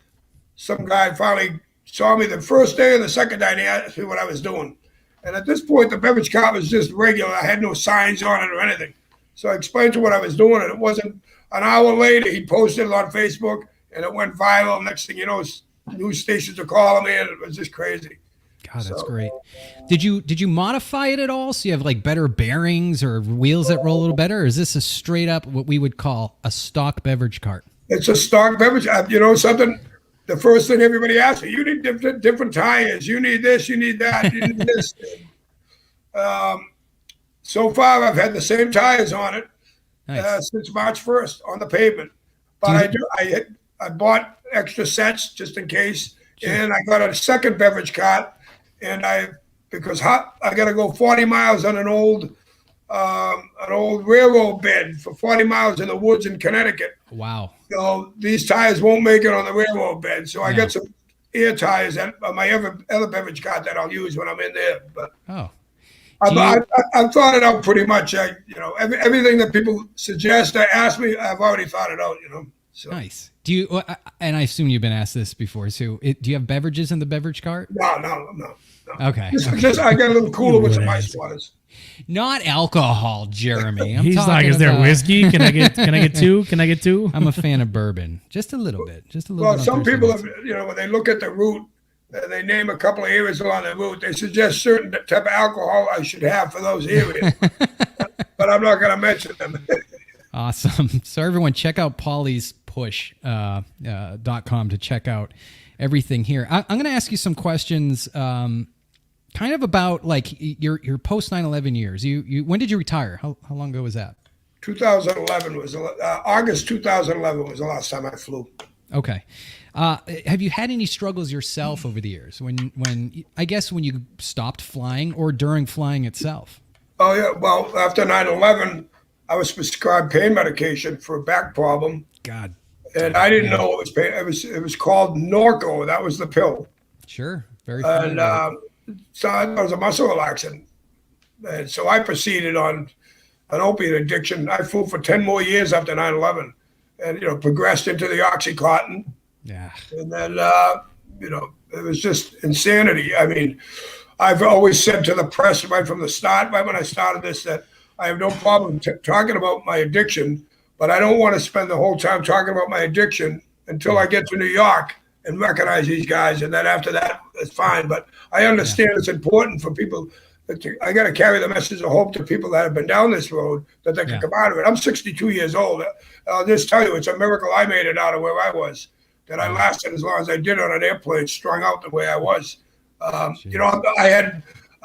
some guy finally saw me the first day and the second day, and he asked me what I was doing. And at this point, the beverage cart was just regular. I had no signs on it or anything. So I explained to him what I was doing, and it wasn't an hour later. He posted it on Facebook, and it went viral. Next thing you know, news stations are calling me, and it was just crazy. God, that's great. Did you modify it at all? So you have like better bearings or wheels that roll a little better? Or is this a straight up what we would call a stock beverage cart? It's a stock beverage. You know something? The first thing everybody asks me, you need different tires. You need this. You need that. You need this. So far, I've had the same tires on it since March 1st on the pavement. But I bought extra sets just in case, and I got a second beverage cart, and because I got to go 40 miles on an old railroad bed for 40 miles in the woods in Connecticut. Wow. So these tires won't make it on the railroad bed. So I got some air tires on my other beverage cart that I'll use when I'm in there. But I've thought it out pretty much. Everything that people suggest, ask me, I've already thought it out. So. Nice. Do you? And I assume you've been asked this before. So, do you have beverages in the beverage cart? No. Okay. Just I got a little cooler with some ice waters. Not alcohol, Jeremy. He's like, is there whiskey? Can I get two? Can I get two? I'm a fan of bourbon, just a little bit, Well, some people, when they look at the route, they name a couple of areas along the route. They suggest certain type of alcohol I should have for those areas, but I'm not going to mention them. Awesome. So everyone, check out Paulie's Push.com to check out everything here. I'm going to ask you some questions. Kind of about like your post 9/11 years. You when did you retire? How long ago was that? 2011 was August 2011 was the last time I flew. Okay. Have you had any struggles yourself over the years when I guess when you stopped flying or during flying itself? Oh yeah. Well, after 9/11, I was prescribed pain medication for a back problem. God. And I didn't know it was pain. It was called Norco. That was the pill. Sure. Very. And so I was a muscle relaxant, and so I proceeded on an opiate addiction. I flew for 10 more years after 9/11, and progressed into the OxyContin. Yeah. And then it was just insanity. I mean, I've always said to the press right from the start, right when I started this, that I have no problem talking about my addiction, but I don't want to spend the whole time talking about my addiction until I get to New York and recognize these guys. And then after that, it's fine. But I understand it's important for people. I got to carry the message of hope to people that have been down this road that they can come out of it. I'm 62 years old. I'll just tell you, it's a miracle I made it out of where I was, that I lasted as long as I did on an airplane, strung out the way I was. You know,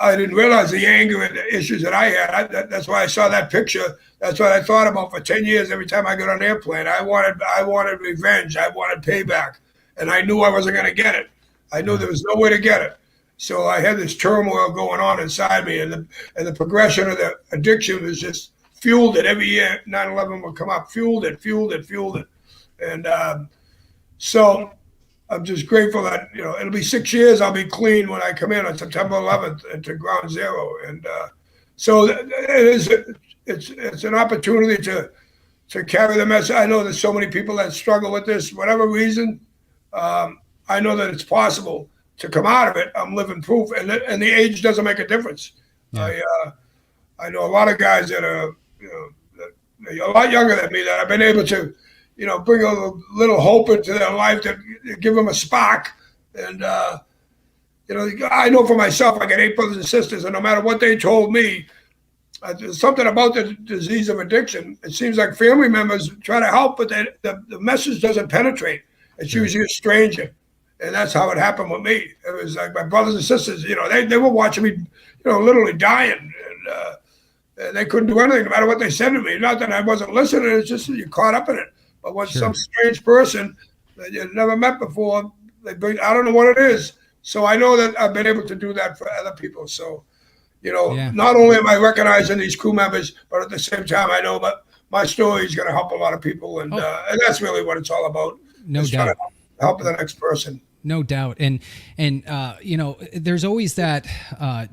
I didn't realize the anger and the issues that I had. That's why I saw that picture. That's what I thought about for 10 years. Every time I got on an airplane, I wanted revenge. I wanted payback, and I knew I wasn't going to get it. I knew there was no way to get it. So I had this turmoil going on inside me, and the progression of the addiction was just fueled it. Every year 9/11 would come up, fueled it. And so I'm just grateful that, you know, it'll be 6 years. I'll be clean when I come in on September 11th into ground zero. And so it's an opportunity to carry the message. I know there's so many people that struggle with this, whatever reason. I know that it's possible to come out of it. I'm living proof, and the age doesn't make a difference. Yeah. I know a lot of guys that are, you know, that are a lot younger than me that I've been able to, you know, bring a little hope into their life, to give them a spark. And you know, I know for myself, I got 8 brothers and sisters, and no matter what they told me, there's something about the disease of addiction. It seems like family members try to help, but the message doesn't penetrate. It's usually a stranger. And that's how it happened with me. It was like my brothers and sisters, you know, they were watching me, you know, literally dying. And they couldn't do anything no matter what they said to me. Not that I wasn't listening, it's just that you're caught up in it. But when some strange person that you've never met before, I don't know what it is. So I know that I've been able to do that for other people. So, you know, not only am I recognizing these crew members, but at the same time, I know that my story is going to help a lot of people. And that's really what it's all about. No doubt. Help the next person. No doubt. And you know, there's always that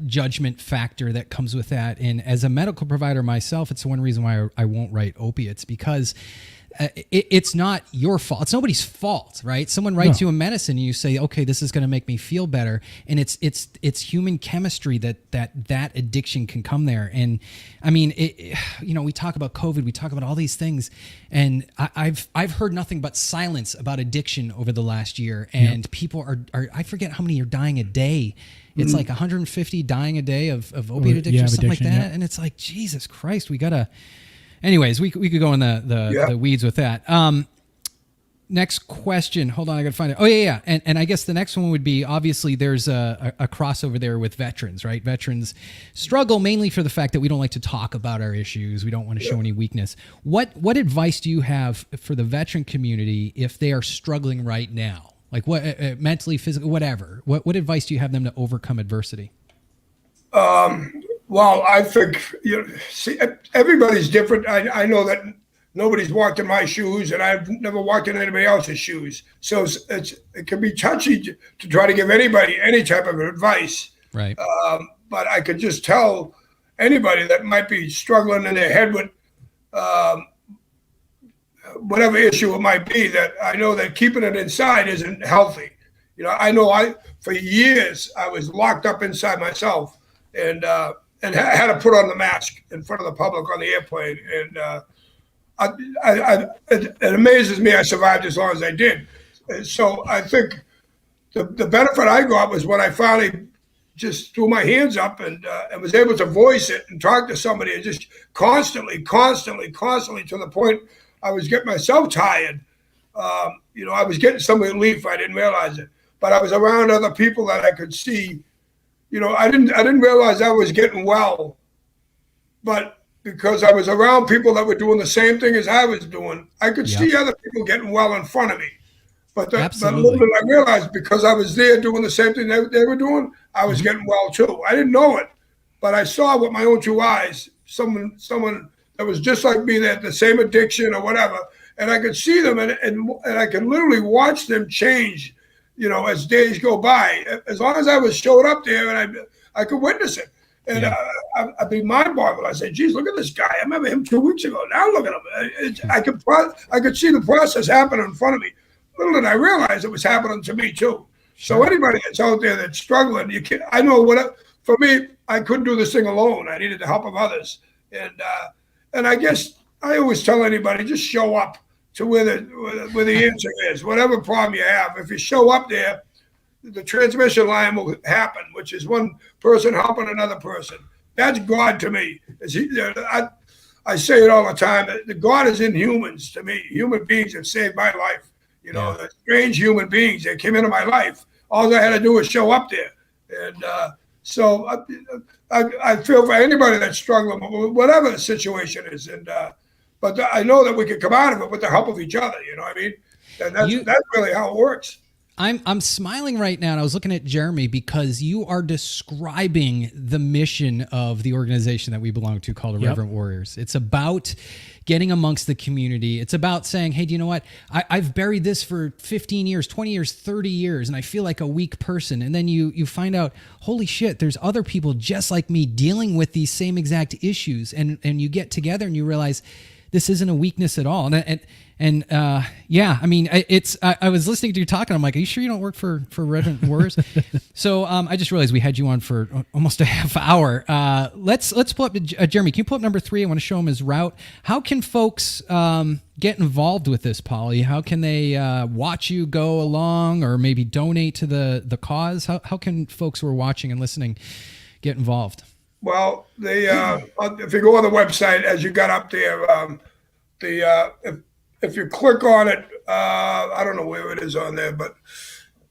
judgment factor that comes with that. And as a medical provider myself, it's one reason why I won't write opiates, because it's not your fault. It's nobody's fault, right? Someone writes you a medicine and you say, okay, this is going to make me feel better. And it's human chemistry that addiction can come there. And I mean, you know, we talk about COVID, we talk about all these things, and I've heard nothing but silence about addiction over the last year. And people are I forget how many are dying a day. It's like 150 dying a day of opiate addiction, something like that. And it's like, Jesus Christ, we gotta. Anyways, we could go in the weeds with that. Next question. Hold on, I got to find it. Oh, yeah. And I guess the next one would be, obviously, there's a crossover there with veterans, right? Veterans struggle mainly for the fact that we don't like to talk about our issues. We don't want to show any weakness. What advice do you have for the veteran community if they are struggling right now? Like what mentally, physically, whatever. What advice do you have them to overcome adversity? Well, I think, you know, see, everybody's different. I know that nobody's walked in my shoes, and I've never walked in anybody else's shoes. So it can be touchy to try to give anybody any type of advice. Right. But I could just tell anybody that might be struggling in their head with whatever issue it might be, that I know that keeping it inside isn't healthy. You know, I know for years I was locked up inside myself, and had to put on the mask in front of the public on the airplane. And it amazes me I survived as long as I did. And so I think the benefit I got was when I finally just threw my hands up and was able to voice it and talk to somebody, and just constantly to the point I was getting myself tired. You know, I was getting some relief. I didn't realize it, but I was around other people that I could see. You know, I didn't realize I was getting well, but because I was around people that were doing the same thing as I was doing, I could see other people getting well in front of me. But the moment I realized, because I was there doing the same thing they were doing, I was getting well too. I didn't know it, but I saw with my own 2 eyes someone that was just like me, that had the same addiction or whatever, and I could see them, and I could literally watch them change. You know, as days go by, as long as I was showed up there and I could witness it. And I'd be mind-boggled. I say, geez, look at this guy. I remember him 2 weeks ago. Now look at him. I could see the process happen in front of me. Little did I realize it was happening to me too. Sure. So anybody that's out there that's struggling, I know for me, I couldn't do this thing alone. I needed the help of others. And I guess I always tell anybody, just show up to where the answer is. Whatever problem you have, if you show up there, the transmission line will happen, which is one person helping another person. That's God to me. I say it all the time. That God is in humans to me. Human beings have saved my life. The strange human beings that came into my life. All I had to do was show up there. And so I feel for anybody that's struggling, whatever the situation is. And but I know that we can come out of it with the help of each other. You know what I mean? And that's really how it works. I'm smiling right now, and I was looking at Jeremy because you are describing the mission of the organization that we belong to called Irreverent Warriors. It's about getting amongst the community. It's about saying, hey, do you know what? I've buried this for 15 years, 20 years, 30 years, and I feel like a weak person. And then you find out, holy shit, there's other people just like me dealing with these same exact issues. And you get together and you realize this isn't a weakness at all. And I mean, I was listening to you talking. I'm like, are you sure you don't work for Irreverent Warriors? So I just realized we had you on for almost a half hour. Let's pull up Jeremy. Can you pull up number 3? I want to show him his route. How can folks get involved with this, Paulie? How can they watch you go along, or maybe donate to the cause? How can folks who are watching and listening get involved? Well, if you go on the website, as you got up there, if you click on it, I don't know where it is on there, but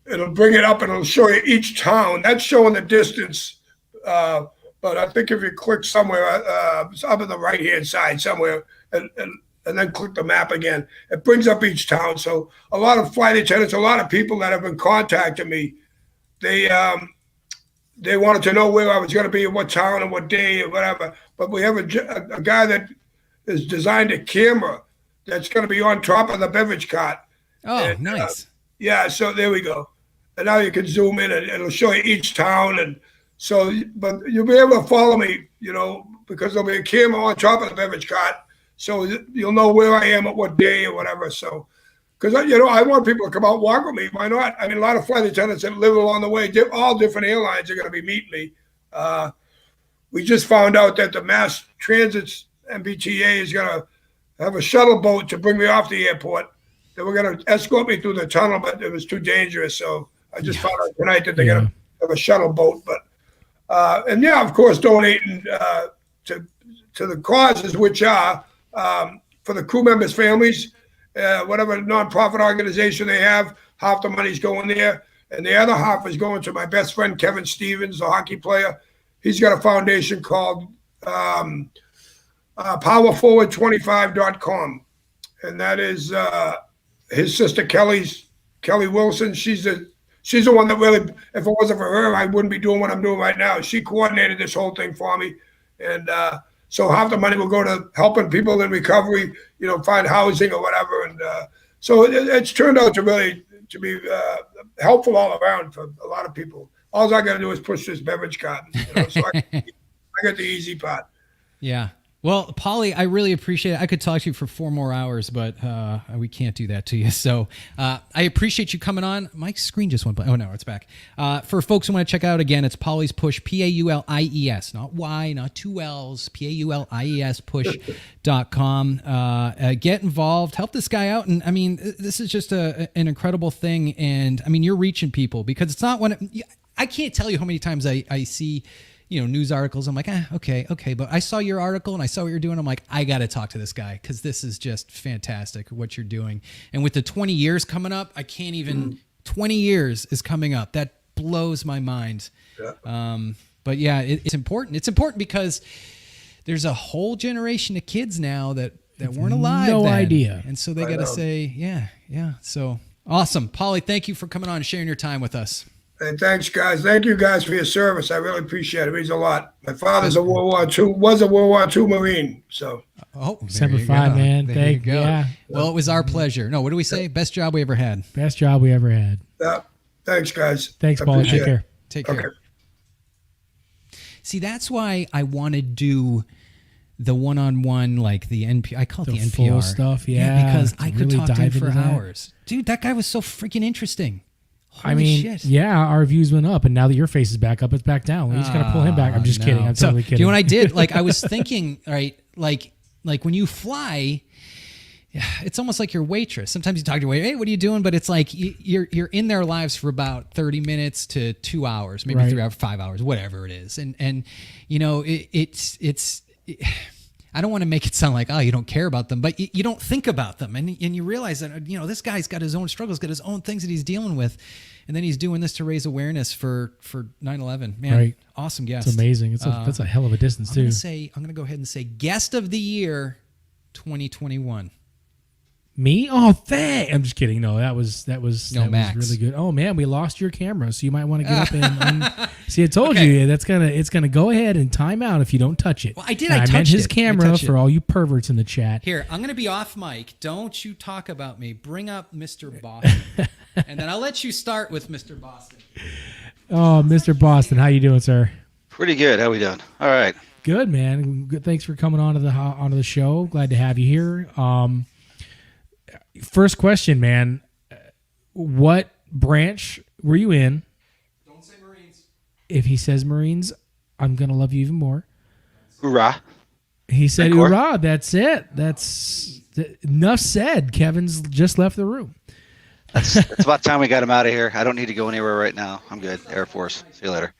it'll bring it up and it'll show you each town. That's showing the distance. But I think if you click somewhere, it's up on the right-hand side somewhere, and then click the map again, it brings up each town. So a lot of flight attendants, a lot of people that have been contacting me, they wanted to know where I was going to be, in what town and what day or whatever. But we have a guy that has designed a camera that's going to be on top of the beverage cart. Oh, and, nice. So there we go. And now you can zoom in and it'll show you each town. And so, but you'll be able to follow me, because there'll be a camera on top of the beverage cart. So you'll know where I am at what day or whatever. So, because, I want people to come out and walk with me. Why not? I mean, a lot of flight attendants that live along the way, all different airlines are going to be meeting me. We just found out that the Mass Transit's MBTA is going to have a shuttle boat to bring me off the airport. They were going to escort me through the tunnel, but it was too dangerous. So I just found out tonight that they're going to have a shuttle boat. But of course, donating to the causes, which are for the crew members' families, whatever nonprofit organization they have, half the money's going there, and the other half is going to my best friend Kevin Stevens, the hockey player. He's got a foundation called powerforward25.com, and that is his sister Kelly Wilson. She's the one that really, if it wasn't for her, I wouldn't be doing what I'm doing right now. She coordinated this whole thing for me, and so half the money will go to helping people in recovery, find housing or whatever, and so it's turned out to be helpful all around for a lot of people. All I got to do is push this beverage cart, so I got the easy part. Yeah. Well, Paulie, I really appreciate it. I could talk to you for 4 more hours, but we can't do that to you. So I appreciate you coming on. My screen just went blank. Oh, no, it's back. For folks who want to check out, again, it's Paulie's Push, Paulies, not Y, not 2 L's, Paulies, push.com. Get involved. Help this guy out. And, I mean, this is just an incredible thing. And, I mean, you're reaching people because it's not I can't tell you how many times I see news articles. I'm like, okay. But I saw your article and I saw what you're doing. I'm like, I got to talk to this guy because this is just fantastic what you're doing. And with the 20 years coming up, I can't even, 20 years is coming up. That blows my mind. Yeah. But yeah, it's important. It's important because there's a whole generation of kids now that weren't alive. No then. idea. And so they got to say, yeah. So awesome. Paulie, thank you for coming on and sharing your time with us. Hey, thanks, guys. Thank you, guys, for your service. I really appreciate it. It means a lot. My father's was a World War II Marine. So, Semper Fi, man. Thank you. Yeah. Well, it was our pleasure. No, what do we say? Best job we ever had. Best job we ever had. Thanks, guys. Thanks, Paul. Take care. Take care. Okay. See, that's why I want to do the one-on-one, like the NPR. I call it the NPR full stuff. Yeah, because I could talk to him for hours. Dude, that guy was so freaking interesting. Holy shit. Yeah, our views went up, and now that your face is back up, it's back down. We just gotta pull him back. I'm just kidding. I'm totally kidding. Do you know what I did? Like I was thinking, right? Like when you fly, it's almost like your waitress. Sometimes you talk to your waiter, hey, what are you doing? But it's like you're in their lives for about 30 minutes to 2 hours, maybe 3 hours, 5 hours, whatever it is. And you know, it's I don't want to make it sound like, oh, you don't care about them, but you don't think about them. And you realize that, you know, this guy's got his own struggles, got his own things that he's dealing with. And then he's doing this to raise awareness for 9/11. Man, right. Awesome guest. It's amazing. That's a hell of a distance, too. I'm going to go ahead and say guest of the year 2021. Me? Oh, thank. I'm just kidding. No, that was Max. really good. Oh man, we lost your camera, so you might want to get up and see. I told you it's gonna go ahead and time out if you don't touch it. Well, I did. And I meant his camera for all you perverts in the chat. Here, I'm gonna be off mic. Don't you talk about me. Bring up Mr. Boston, and then I'll let you start with Mr. Boston. Oh, Mr. Boston, how you doing, sir? Pretty good. How we doing? All right. Good, man. Good. Thanks for coming onto the show. Glad to have you here. First question, man. What branch were you in? Don't say Marines. If he says Marines, I'm going to love you even more. Hoorah. He said, hoorah. That's it. That's enough said. Kevin's just left the room. It's about time we got him out of here. I don't need to go anywhere right now. I'm good. Air Force. See you later.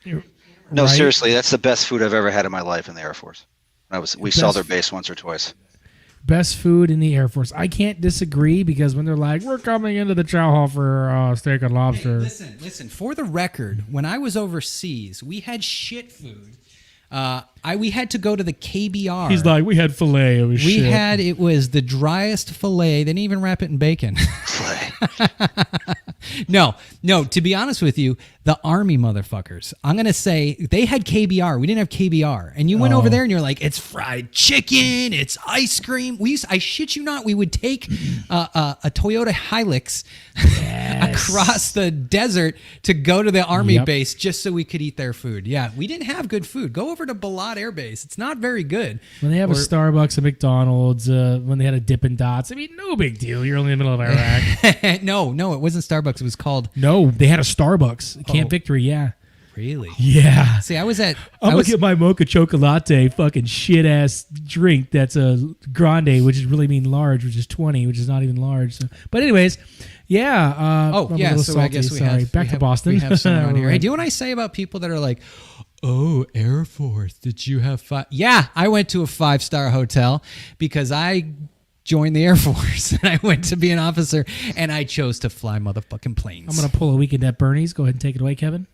No, Right? seriously, that's the best food I've ever had in my life in the Air Force. We saw their base once or twice. Best food in the Air Force. I can't disagree because when they're like, we're coming into the chow hall for steak and lobster. Hey, listen. For the record, when I was overseas, we had shit food. We had to go to the KBR. He's like, we had filet. It was shit. It was the driest filet. They didn't even wrap it in bacon. No, to be honest with you, the Army motherfuckers, I'm going to say they had KBR. We didn't have KBR. And you went over there and you're like, it's fried chicken, it's ice cream. I shit you not, we would take a Toyota Hilux across the desert to go to the Army base just so we could eat their food. Yeah, we didn't have good food. Go over to Balad Air Base. It's not very good. When they have a Starbucks, a McDonald's, when they had a Dippin' Dots, I mean, no big deal. You're only in the middle of Iraq. No, it wasn't Starbucks. It was called... No, they had a Starbucks. Camp Victory, yeah. Really? Yeah. See, I'm gonna get my mocha chocolate fucking shit ass drink that's a grande, which is really mean large, which is 20, which is not even large. So, but anyways, yeah. I'm a little so salty. I guess Back to Boston. We have someone on here. Hey, do you know what I say about people that are like, oh, Air Force, did you have 5? Yeah, I went to a 5-star hotel because I joined the Air Force and I went to be an officer and I chose to fly motherfucking planes. I'm gonna pull a weekend at Bernie's. Go ahead and take it away, Kevin.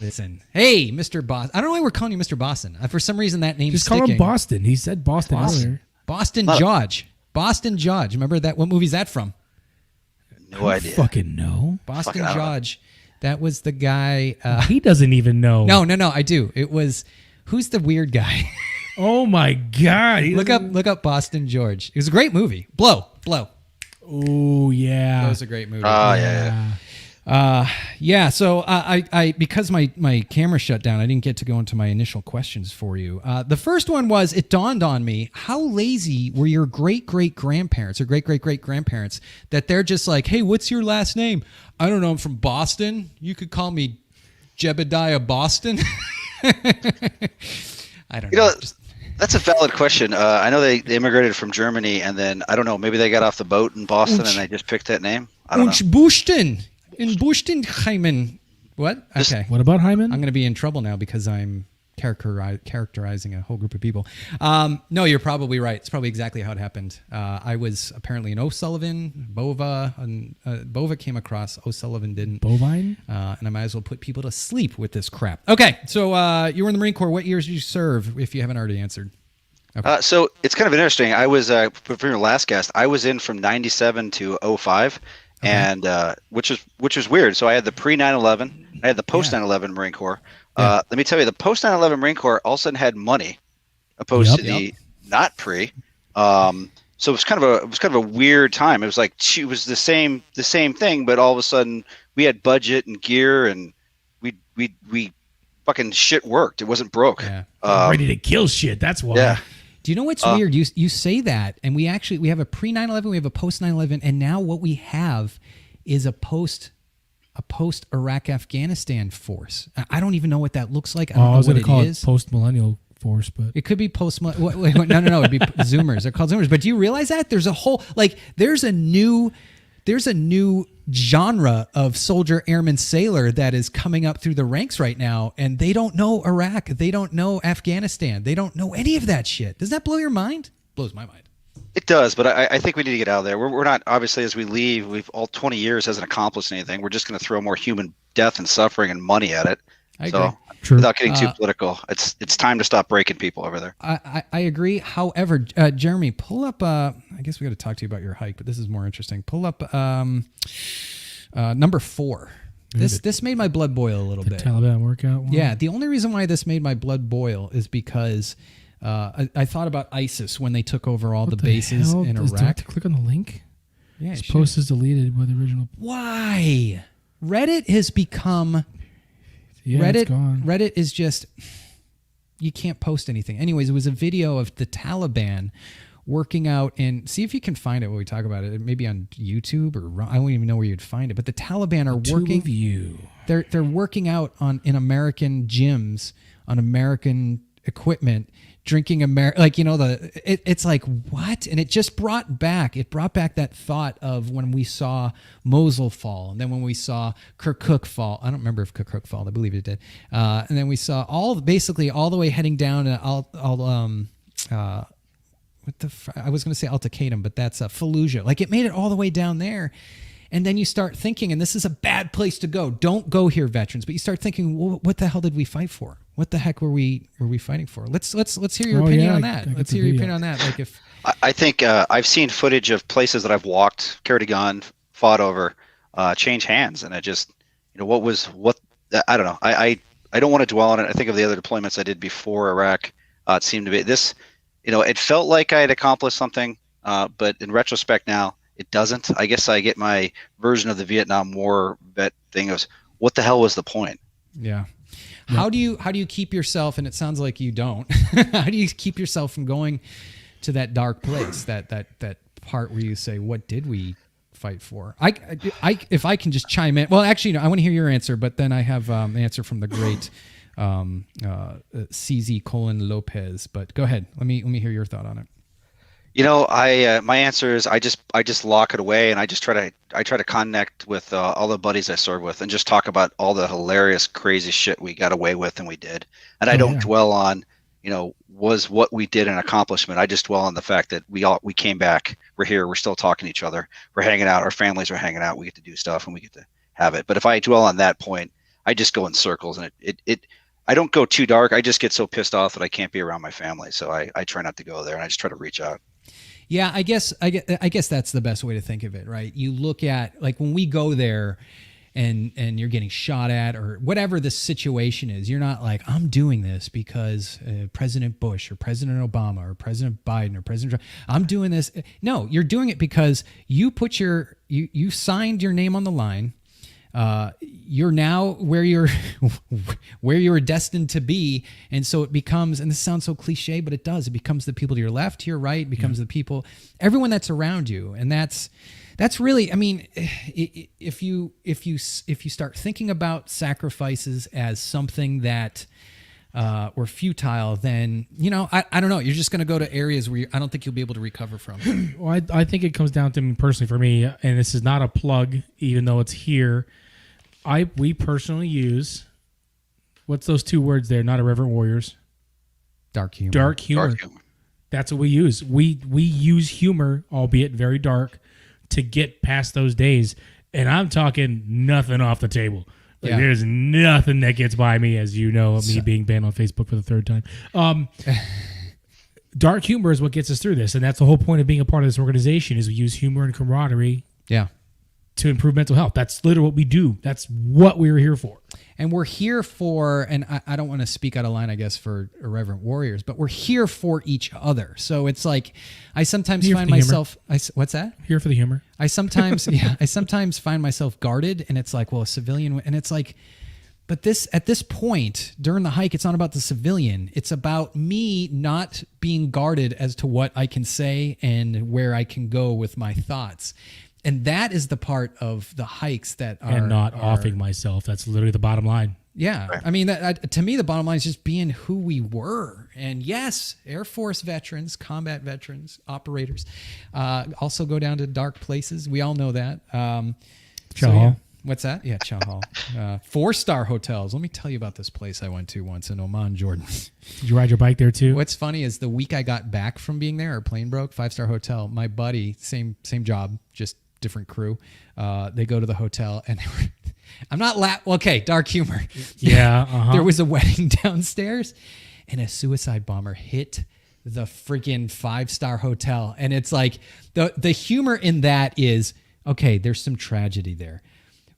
Listen, hey, Mr. Boston. I don't know why we're calling you Mr. Boston. For some reason, that name's Just sticking. call him Boston. He said Boston earlier. Boston George. Boston George. Remember that? What movie's that from? No idea. Fucking no. Boston George. That was the guy. He doesn't even know. No, I do. It was, who's the weird guy? Oh my God. Look up Boston George. It was a great movie. Blow. Oh yeah. That was a great movie. Oh, yeah. So I because my camera shut down, I didn't get to go into my initial questions for you. The first one was, it dawned on me, how lazy were your great-great-grandparents or great-great-great-grandparents that they're just like, hey, what's your last name? I don't know, I'm from Boston. You could call me Jebediah Boston. I don't know. That's a valid question. I know they immigrated from Germany, and then, I don't know, maybe they got off the boat in Boston and they just picked that name. I don't know. Bushten. In Bushtenheimen. What? Okay. What about Hyman? I'm going to be in trouble now because I'm characterizing a whole group of people. No, you're probably right. It's probably exactly how it happened. I was apparently in O'Sullivan, Bova, and Bova came across. O'Sullivan didn't. Bovine? And I might as well put people to sleep with this crap. Okay, so you were in the Marine Corps. What years did you serve, if you haven't already answered? Okay. So it's kind of interesting. I was, for your last guest, I was in from 97 to 05. Okay. And which was weird. So I had the pre 9/11, I had the post 9/11 Marine Corps. Let me tell you, the post 9/11 Marine Corps all of a sudden had money, opposed to the not pre. So it was kind of a weird time. It was like it was the same thing, but all of a sudden we had budget and gear, and we fucking shit worked. It wasn't broke. Yeah. Ready to kill shit. That's why. Yeah. Do you know what's weird? You say that, and we have a pre 9/11, we have a post 9/11, and now what we have is a post Iraq Afghanistan force. I don't even know what that looks like. I don't know what it is. Post millennial Force, but It could be post. No. It'd be Zoomers. They're called Zoomers. But do you realize that there's a whole there's a new genre of soldier, airman, sailor that is coming up through the ranks right now, and they don't know Iraq, they don't know Afghanistan, they don't know any of that shit. Does that blow your mind? Blows my mind. It does, but I think we need to get out of there. We're not, obviously, as we leave, we've all 20 years hasn't accomplished anything. We're just going to throw more human death and suffering and money at it. I agree. True. Without getting too political, it's time to stop breaking people over there. I agree. However, Jeremy, pull up. I guess we got to talk to you about your hike, but this is more interesting. Pull up number 4. This made my blood boil a little bit. Taliban workout one? Yeah, the only reason why this made my blood boil is because I thought about ISIS when they took over all the bases in Do I have Iraq. to click on the link? Yeah, This post is deleted by the original. Why? Reddit has become Yeah, it's gone. Reddit is just, you can't post anything. Anyways, it was a video of the Taliban working out, and see if you can find it when we talk about it. Maybe on YouTube, or I don't even know where you'd find it. But the Taliban are working. They're working out in American gyms on American equipment, drinking it's like, what? And it just brought back that thought of when we saw Mosul fall, and then when we saw Kirkuk fall. I don't remember if Kirkuk fall. I believe it did. And then we saw basically all the way heading down I was going to say Al-Qaeda, but that's Fallujah. Like, it made it all the way down there. And then you start thinking, and this is a bad place to go. Don't go here, veterans. But you start thinking, well, what the hell did we fight for? What the heck were we fighting for? Let's hear your opinion on that. Let's hear your opinion on that. Like, if I think I've seen footage of places that I've walked, carried a gun, fought over, change hands, and I just, I don't know. I don't want to dwell on it. I think of the other deployments I did before Iraq. It seemed to be this. It felt like I had accomplished something, but in retrospect now, it doesn't. I guess I get my version of the Vietnam War vet thing of what the hell was the point? Yeah. How do you keep yourself, and it sounds like you don't, how do you keep yourself from going to that dark place, that part where you say, what did we fight for? If I can just chime in. Well, actually, no, I want to hear your answer, but then I have an answer from the great CZ Colin Lopez. But go ahead. Let me hear your thought on it. My answer is I just lock it away, and I try to connect with all the buddies I serve with, and just talk about all the hilarious, crazy shit we got away with and we did. And I don't dwell on, was what we did an accomplishment. I just dwell on the fact that we came back, we're here, we're still talking to each other, we're hanging out, our families are hanging out, we get to do stuff and we get to have it. But if I dwell on that point, I just go in circles, and I don't go too dark. I just get so pissed off that I can't be around my family. So I try not to go there, and I just try to reach out. Yeah, I guess that's the best way to think of it, right? You look at, like, when we go there and you're getting shot at or whatever the situation is, you're not like, I'm doing this because President Bush or President Obama or President Biden or President Trump, I'm doing this. No, you're doing it because you put you signed your name on the line. You're now where you're destined to be. And so it becomes, and this sounds so cliche, but it does, it becomes the people to your left, to your right, it becomes the people, everyone that's around you. And that's really, I mean, if you start thinking about sacrifices as something that were futile, then, I don't know, you're just going to go to areas where I don't think you'll be able to recover from. Well, I think it comes down to me personally, for me, and this is not a plug, even though it's here. We personally use, what's those two words there? Not Irreverent Warriors. Dark humor. Dark humor. That's what we use. We use humor, albeit very dark, to get past those days. And I'm talking nothing off the table. Like, there's nothing that gets by me, as you know, me being banned on Facebook for the third time. Dark humor is what gets us through this, and that's the whole point of being a part of this organization, is we use humor and camaraderie to improve mental health. That's literally what we do. That's what we're here for. And we're here for, and I don't want to speak out of line, I guess, for Irreverent Warriors, but we're here for each other. So it's like, I sometimes find myself, what's that? Here for the humor. I sometimes find myself guarded, and it's like, well, a civilian, and it's like, but at this point during the hike, it's not about the civilian. It's about me not being guarded as to what I can say and where I can go with my thoughts. And that is the part of the hikes that are... And not offing myself. That's literally the bottom line. Yeah. Right. I mean, to me, the bottom line is just being who we were. And yes, Air Force veterans, combat veterans, operators, also go down to dark places. We all know that. Chow Hall. What's that? Yeah, Chow Hall. 4-star hotels. Let me tell you about this place I went to once in Oman, Jordan. Did you ride your bike there too? What's funny is the week I got back from being there, our plane broke, 5-star hotel. My buddy, same job, just different crew. They go to the hotel and they were, I'm not okay, dark humor. Yeah. Uh-huh. There was a wedding downstairs and a suicide bomber hit the freaking 5-star hotel. And it's like the humor in that is, okay, there's some tragedy there.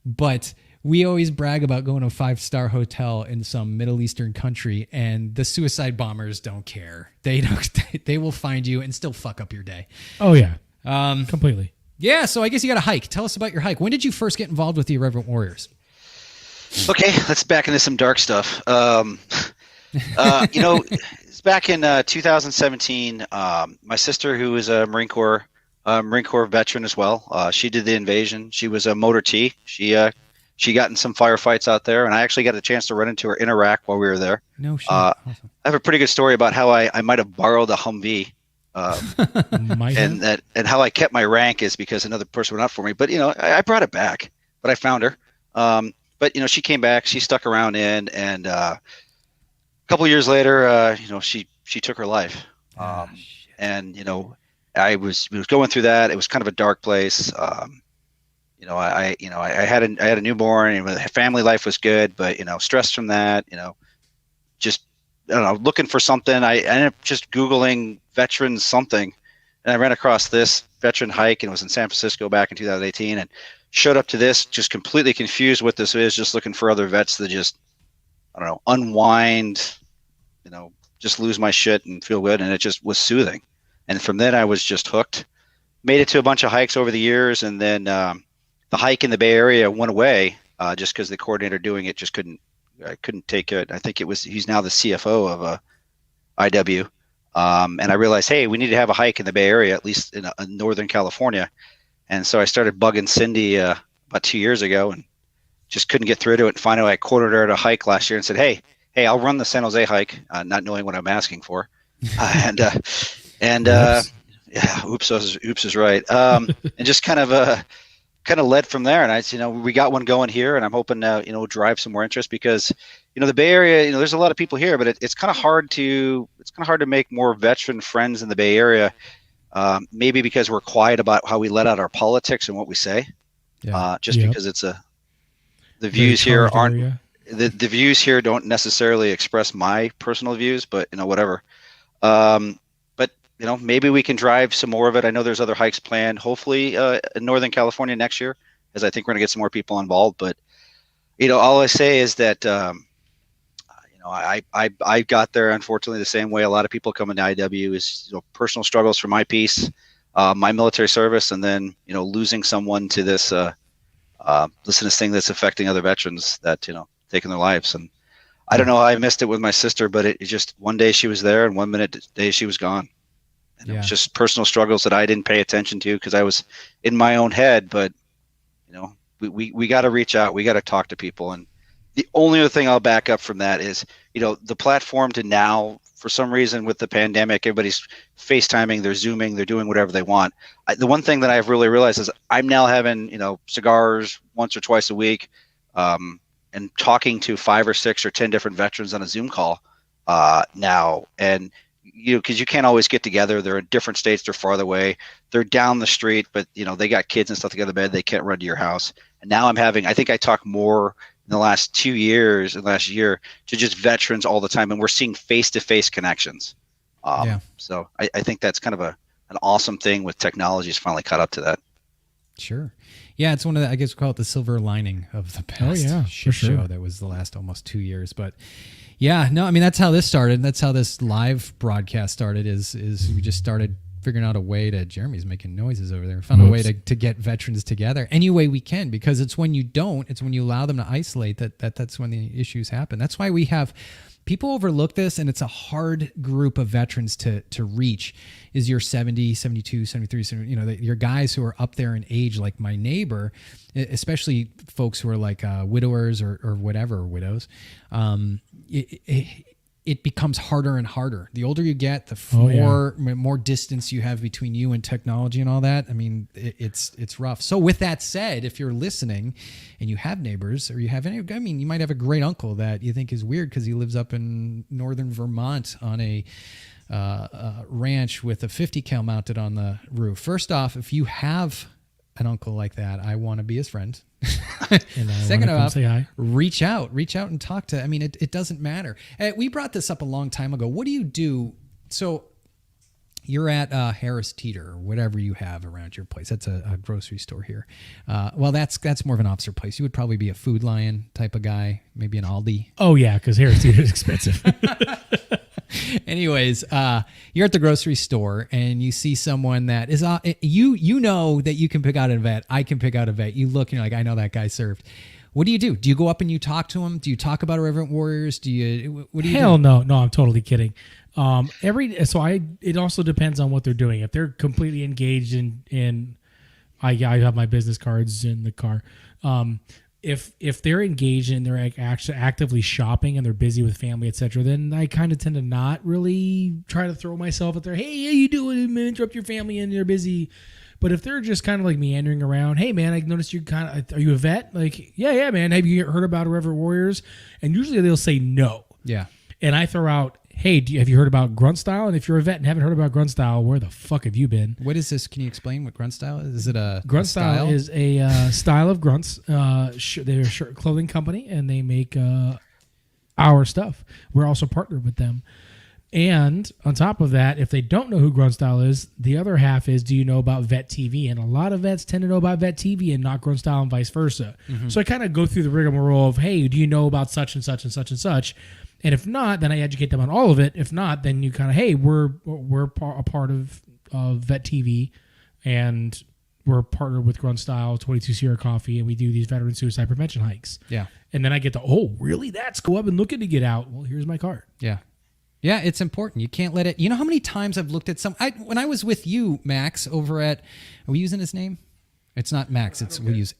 But we always brag about going to a 5-star hotel in some Middle Eastern country, and the suicide bombers don't care. They will find you and still fuck up your day. Oh yeah. Completely. Yeah, so I guess you got a hike. Tell us about your hike. When did you first get involved with the Irreverent Warriors? Okay, let's back into some dark stuff. It's back in 2017. My sister, who is a Marine Corps veteran as well, she did the invasion. She was a motor T. She got in some firefights out there, and I actually got a chance to run into her in Iraq while we were there. No shit. Awesome. I have a pretty good story about how I might have borrowed a Humvee. And how I kept my rank is because another person went out for me. But I brought it back. But I found her. But she came back. She stuck around and a couple years later, she took her life. And I was going through that. It was kind of a dark place. I had a newborn, and the family life was good, but stress from that. Just I don't know, looking for something. I ended up just Googling veterans something, and I ran across this veteran hike, and it was in San Francisco back in 2018, and showed up to this just completely confused what this is, just looking for other vets to just, I don't know, unwind, just lose my shit and feel good. And it just was soothing. And from then I was just hooked. Made it to a bunch of hikes over the years, and then the hike in the Bay Area went away just because the coordinator doing it just couldn't take it. I think he's now the CFO of IW. And I realized, hey, we need to have a hike in the Bay Area, at least in Northern California. And so I started bugging Cindy about 2 years ago, and just couldn't get through to it. And finally, I quartered her at a hike last year and said, hey, I'll run the San Jose hike, not knowing what I'm asking for. Yeah, oops is right. And just kind of led from there. And I said, we got one going here, and I'm hoping to, drive some more interest because, the Bay Area, there's a lot of people here, but it's kind of hard to make more veteran friends in the Bay Area. Maybe because we're quiet about how we let out our politics and what we say. Yeah. Because it's the views here aren't the views here don't necessarily express my personal views, but whatever. But maybe we can drive some more of it. I know there's other hikes planned, hopefully in Northern California next year, as I think we're gonna get some more people involved. But all I say is that I got there unfortunately the same way a lot of people come into IW is personal struggles for my piece, my military service, and then losing someone to this this thing that's affecting other veterans that taking their lives. And I don't know how I missed it with my sister, but it just one day she was there and 1 minute day she was gone. And it was just personal struggles that I didn't pay attention to because I was in my own head. But we got to reach out, we got to talk to people. And the only other thing I'll back up from that is the platform to now, for some reason with the pandemic, everybody's FaceTiming, they're Zooming, they're doing whatever they want. The one thing that I've really realized is I'm now having cigars once or twice a week, and talking to 5 or 6 or 10 different veterans on a Zoom call now. And because you can't always get together, they're in different states, they're farther away, they're down the street, but they got kids and stuff to go to bed, they can't run to your house. And now I think I talk more in the last 2 years and last year to just veterans all the time, and we're seeing face-to-face connections. So I think that's kind of an awesome thing with technology has finally caught up to that. Sure. Yeah, it's one of the, I guess we call it the silver lining of the past show that was the last almost 2 years. But yeah, no, I mean, that's how this started. That's how this live broadcast started is we just started figuring out a way to, Jeremy's making noises over there. We found a way to get veterans together any way we can, because it's when you don't, it's when you allow them to isolate that's when the issues happen. That's why we have people overlook this, and it's a hard group of veterans to reach, is your 70, 72, 73, 70, your guys who are up there in age, like my neighbor, especially folks who are like widowers or whatever, widows. It becomes harder and harder. The older you get, the more distance you have between you and technology and all that. I mean, it's rough. So with that said, if you're listening and you have neighbors, or you have you might have a great uncle that you think is weird because he lives up in northern Vermont on a ranch with a 50 cal mounted on the roof. First off, if you have an uncle like that, I want to be his friend. And Second off, say hi. reach out and talk to. I mean, it doesn't matter. We brought this up a long time ago. What do you do? So you're at Harris Teeter or whatever you have around your place. That's a grocery store here. Well, that's more of an officer place. You would probably be a Food Lion type of guy, maybe an Aldi. Oh yeah, because Harris Teeter is expensive. Anyways, you're at the grocery store and you see someone that is you know that you can pick out a vet. I can pick out a vet. You look and you're like, I know that guy served. What do you do? Do you go up and you talk to him? Do you talk about Irreverent Warriors? What do you Hell do? no, I'm totally kidding. It also depends on what they're doing. If they're completely engaged in I have my business cards in the car. If they're engaged and they're actually actively shopping and they're busy with family, etc., then I kind of tend to not really try to throw myself at there. Hey, how you doing? Interrupt your family and they're busy. But if they're just kind of like meandering around, hey man, I noticed you are you a vet? Like, yeah, man. Have you heard about Irreverent Warriors? And usually they'll say no. Yeah. And I throw out, hey, have you heard about grunt style? And if you're a vet and haven't heard about grunt style, where the fuck have you been? What is this? Can you explain what grunt style is? Is it a grunt a style? Is a style of grunts. They're a clothing company and they make our stuff. We're also partnered with them. And on top of that, if they don't know who grunt style is, the other half is, do you know about vet TV? And a lot of vets tend to know about vet TV and not grunt style and vice versa. Mm-hmm. So I kind of go through the rigmarole of, hey, do you know about such and such and such and such? And if not, then I educate them on all of it. If not, then you kind of, hey, we're a part of Vet TV, and we're partnered with Grunt Style, 22 Sierra Coffee, and we do these veteran suicide prevention hikes. Yeah. And then I get oh, really? That's cool. I've been looking to get out. Well, here's my card. Yeah. Yeah, it's important. You can't let it. You know how many times I've looked at when I was with you, Max, over at, are we using his name? It's not Max. We use.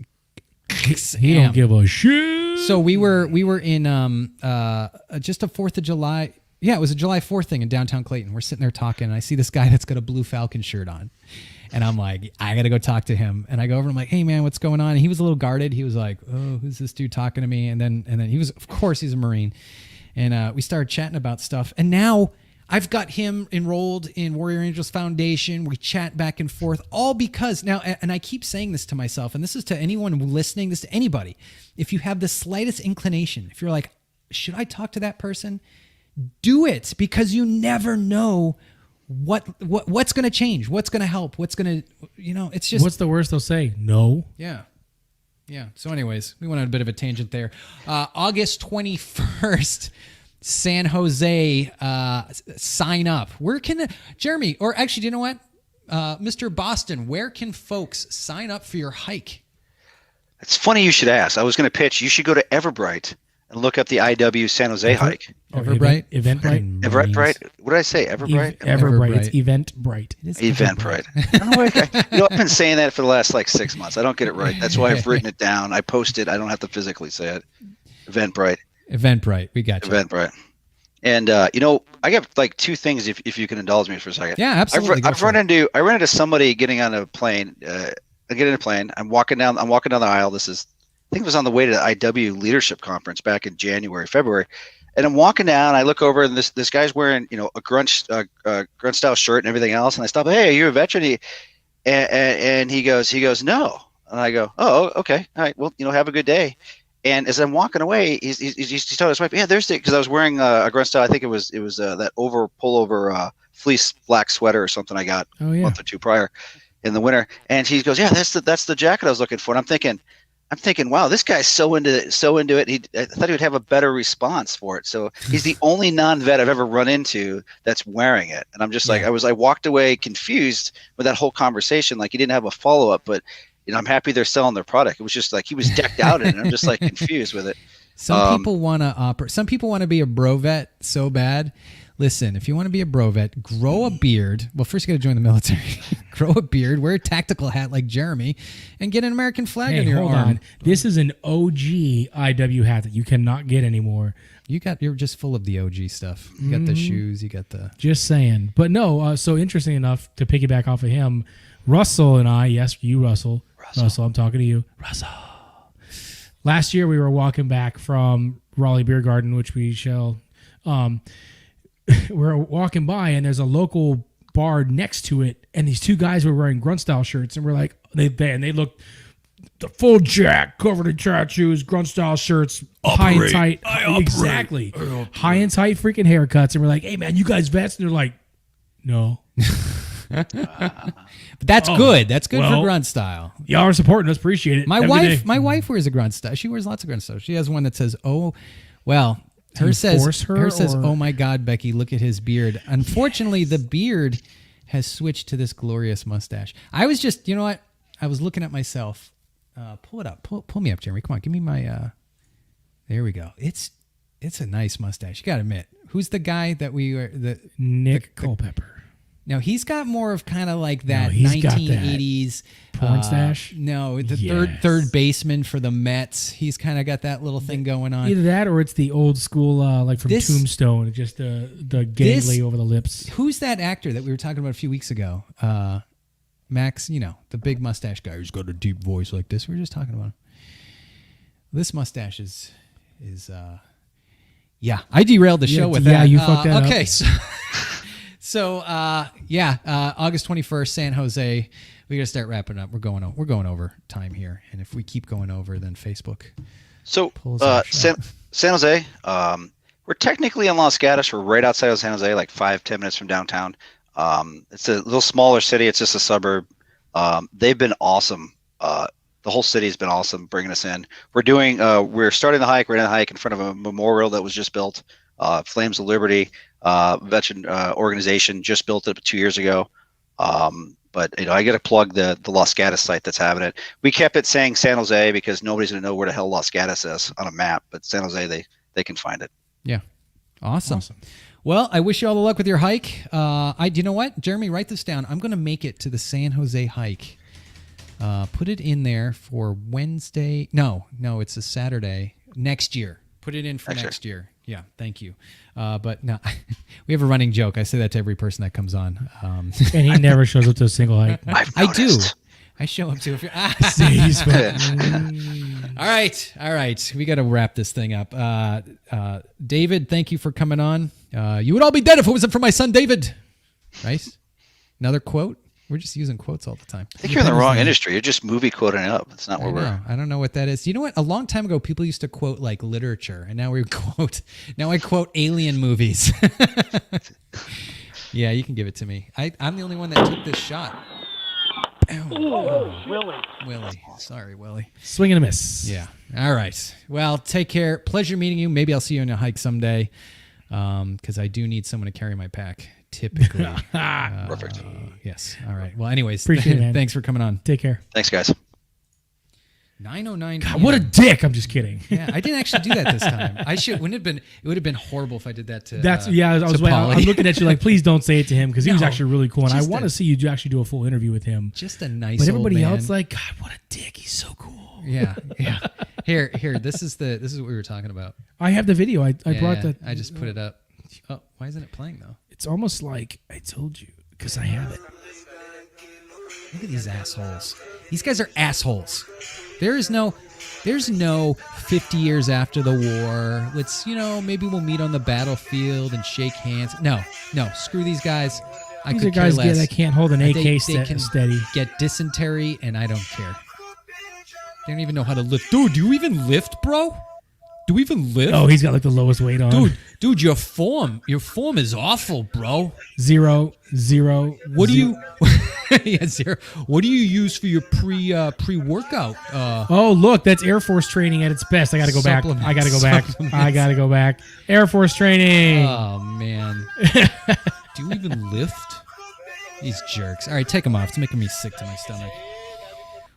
He don't give a shit. So we were in just a 4th of July. Yeah, it was a July 4th thing in downtown Clayton. We're sitting there talking, and I see this guy that's got a blue Falcon shirt on. And I'm like, I got to go talk to him. And I go over and I'm like, hey, man, what's going on? And he was a little guarded. He was like, oh, who's this dude talking to me? And then he was, of course, he's a Marine. And we started chatting about stuff. And now I've got him enrolled in Warrior Angels Foundation. We chat back and forth, all because now, and I keep saying this to myself, and this is to anyone listening, this to anybody. If you have the slightest inclination, if you're like, should I talk to that person? Do it, because you never know what's going to change, what's going to help, what's going to, it's just. What's the worst they'll say? No. Yeah. Yeah. So anyways, we went on a bit of a tangent there. August 21st, San Jose, sign up. Where can Jeremy, or actually, do you know what? Mr. Boston, where can folks sign up for your hike? It's funny you should ask. I was going to pitch. You should go to Everbright and look up the IW San Jose hike. Everbright? Eventbrite? Everbright? What did I say? Everbright? Everbright. It's Eventbrite. Eventbrite. I don't know why I've been saying that for the last 6 months. I don't get it right. That's why I've written it down. I post it. I don't have to physically say it. Eventbrite. We got you. Eventbrite. And I got two things if you can indulge me for a second. Yeah, absolutely. I ran into somebody getting on a plane. I get in a plane. I'm walking down the aisle. I think it was on the way to the IW Leadership Conference back in February. And I'm walking down. I look over, and this guy's wearing a grunt style shirt and everything else. And I stop. Hey, are you a veteran? And he goes no. And I go, oh, okay, all right. Well, have a good day. And as I'm walking away, he's telling his wife, yeah, because I was wearing a grunt style. I think it was that pullover fleece black sweater or something I got a month or two prior in the winter. And he goes, yeah, that's the jacket I was looking for. And I'm thinking, wow, this guy's so into it. I thought he would have a better response for it. So he's the only non-vet I've ever run into that's wearing it. And I'm just like, I walked away confused with that whole conversation. Like he didn't have a follow-up, but I'm happy they're selling their product. It was just like he was decked out in it. I'm just like confused with it. Some people want to operate. Some people want to be a bro vet so bad. Listen, if you want to be a bro vet, grow a beard. Well, first you got to join the military. Grow a beard, wear a tactical hat like Jeremy, and get an American flag on your hold arm. on. This is an OG IW hat that you cannot get anymore. You're just full of the OG stuff. You got the shoes. You got the. Just saying. But no, so interesting enough to piggyback off of him, Russell and I, yes, you, Russell, I'm talking to you. Russell. Last year we were walking back from Raleigh Beer Garden, which we shall. We're walking by and there's a local bar next to it, and these two guys were wearing grunt style shirts, and we're like, they looked the full jack, covered in tattoos, grunt style shirts, high and tight, exactly, high and tight freaking haircuts, and we're like, hey man, you guys vets? And they're like, no. But that's good. That's good for grunt style. Y'all are supporting us. Appreciate it. My wife wears a grunt style. She wears lots of grunt style. She has one that says, "Oh, well." Hers says, "Oh my God, Becky, look at his beard." Unfortunately, the beard has switched to this glorious mustache. I was just, you know what? I was looking at myself. Pull it up. Pull me up, Jeremy. Come on, give me my. There we go. It's a nice mustache. You got to admit. Who's the guy that we were? Nick Culpepper. Now, he's got more of kind of like that he's 1980s porn stash. No, the third baseman for the Mets. He's kind of got that little thing going on. Either that or it's the old school, like from Tombstone, just the gangly over the lips. Who's that actor that we were talking about a few weeks ago? Max, the big mustache guy who's got a deep voice like this. We were just talking about him. This mustache is yeah. I derailed the show with that. Yeah, you fucked that up. Okay, So, August 21st, San Jose. We got to start wrapping up. We're going over time here, and if we keep going over, then Facebook. So, San Jose. We're technically in Los Gatos. We're right outside of San Jose, like 5-10 minutes from downtown. It's a little smaller city. It's just a suburb. They've been awesome. The whole city has been awesome bringing us in. We're starting the hike. We're in a hike in front of a memorial that was just built. Flames of Liberty. Veteran organization just built it 2 years ago. But I got to plug the Los Gatos site that's having it. We kept it saying San Jose because nobody's going to know where the hell Los Gatos is on a map, but San Jose, they can find it. Yeah. Awesome. Well, I wish you all the luck with your hike. You know what? Jeremy, write this down. I'm going to make it to the San Jose hike. Put it in there for Wednesday. No, it's a Saturday next year. Put it in for next year. Yeah, thank you. But no, we have a running joke. I say that to every person that comes on. And he never shows up to a single hike. I do. I show up to if you're. All right. We got to wrap this thing up. David, thank you for coming on. You would all be dead if it wasn't for my son, David. Right? Another quote. We're just using quotes all the time. I think you're in the wrong industry. You're just movie quoting up. That's not where we're. I don't know what that is. You know what? A long time ago, people used to quote like literature, and now I quote alien movies. Yeah, you can give it to me. I'm the only one that took this shot. Willie. Sorry, Willie. Swing and a miss. Yeah. All right. Well, take care. Pleasure meeting you. Maybe I'll see you on a hike someday, because I do need someone to carry my pack. Typically. Perfect. Yes. All right. Well, anyways, appreciate it, man. Thanks for coming on. Take care. Thanks, guys. 9:09. God, what a dick! I'm just kidding. Yeah, I didn't actually do that this time. It would have been horrible if I did that to. I'm looking at you like, please don't say it to him because he was actually really cool, and I want to see you actually do a full interview with him. Just a nice. But everybody old man. else, like, God, what a dick! He's so cool. Yeah. Here. This is what we were talking about. I have the video. I brought that. I just put it up. Oh, why isn't it playing though? It's almost like I told you because I have it. Look at these assholes. These guys are assholes. There's no 50 years after the war. Let's, maybe we'll meet on the battlefield and shake hands. No, screw these guys. These are guys that can't hold an AK steady. Get dysentery, and I don't care. They don't even know how to lift. Dude, do you even lift, bro? Do we even lift? Oh, he's got like the lowest weight on. Dude, your form is awful, bro. Zero. What do you? Yeah, zero. What do you use for your pre-workout? Oh, look, that's Air Force training at its best. I got to go back. I got to go back. Air Force training. Oh man. Do you even lift? These jerks. All right, take them off. It's making me sick to my stomach.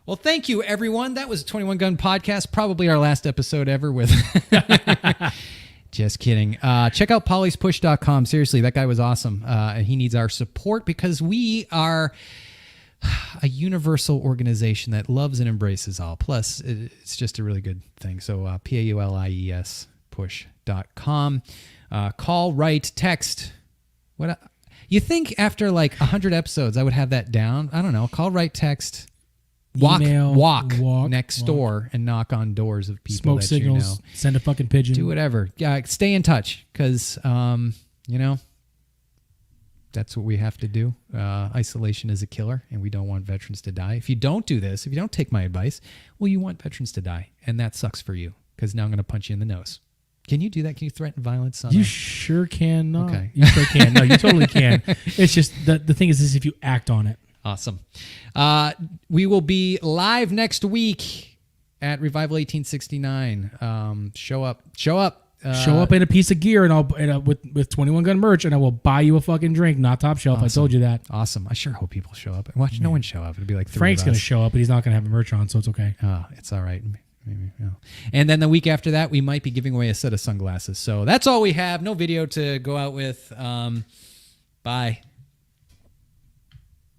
Well, thank you, everyone. That was a 21 Gun Podcast. Probably our last episode ever with... Just kidding. Check out pauliespush.com. Seriously, that guy was awesome. He needs our support because we are a universal organization that loves and embraces all. Plus, it's just a really good thing. So PAULIES push.com. Call, write, text. What you think after like 100 episodes I would have that down? I don't know. Call, write, text. Email, walk next door and knock on doors of people. Smoke that signals. You know. Send a fucking pigeon. Do whatever. Stay in touch because, that's what we have to do. Isolation is a killer, and we don't want veterans to die. If you don't do this, if you don't take my advice, well, you want veterans to die, and that sucks for you because now I'm going to punch you in the nose. Can you do that? Can you threaten violence? You sure can. Okay. You sure can. No, you totally can. It's just the thing is this: if you act on it. Awesome. We will be live next week at Revival 1869. Show up. Show up in a piece of gear, and with 21 Gun merch, and I will buy you a fucking drink. Not top shelf. Awesome. I told you that. Awesome. I sure hope people show up. Watch no one show up. It'll be like Frank's going to show up, but he's not going to have a merch on, so it's okay. Oh, it's all right. Maybe, no. And then the week after that, we might be giving away a set of sunglasses. So that's all we have. No video to go out with. Bye.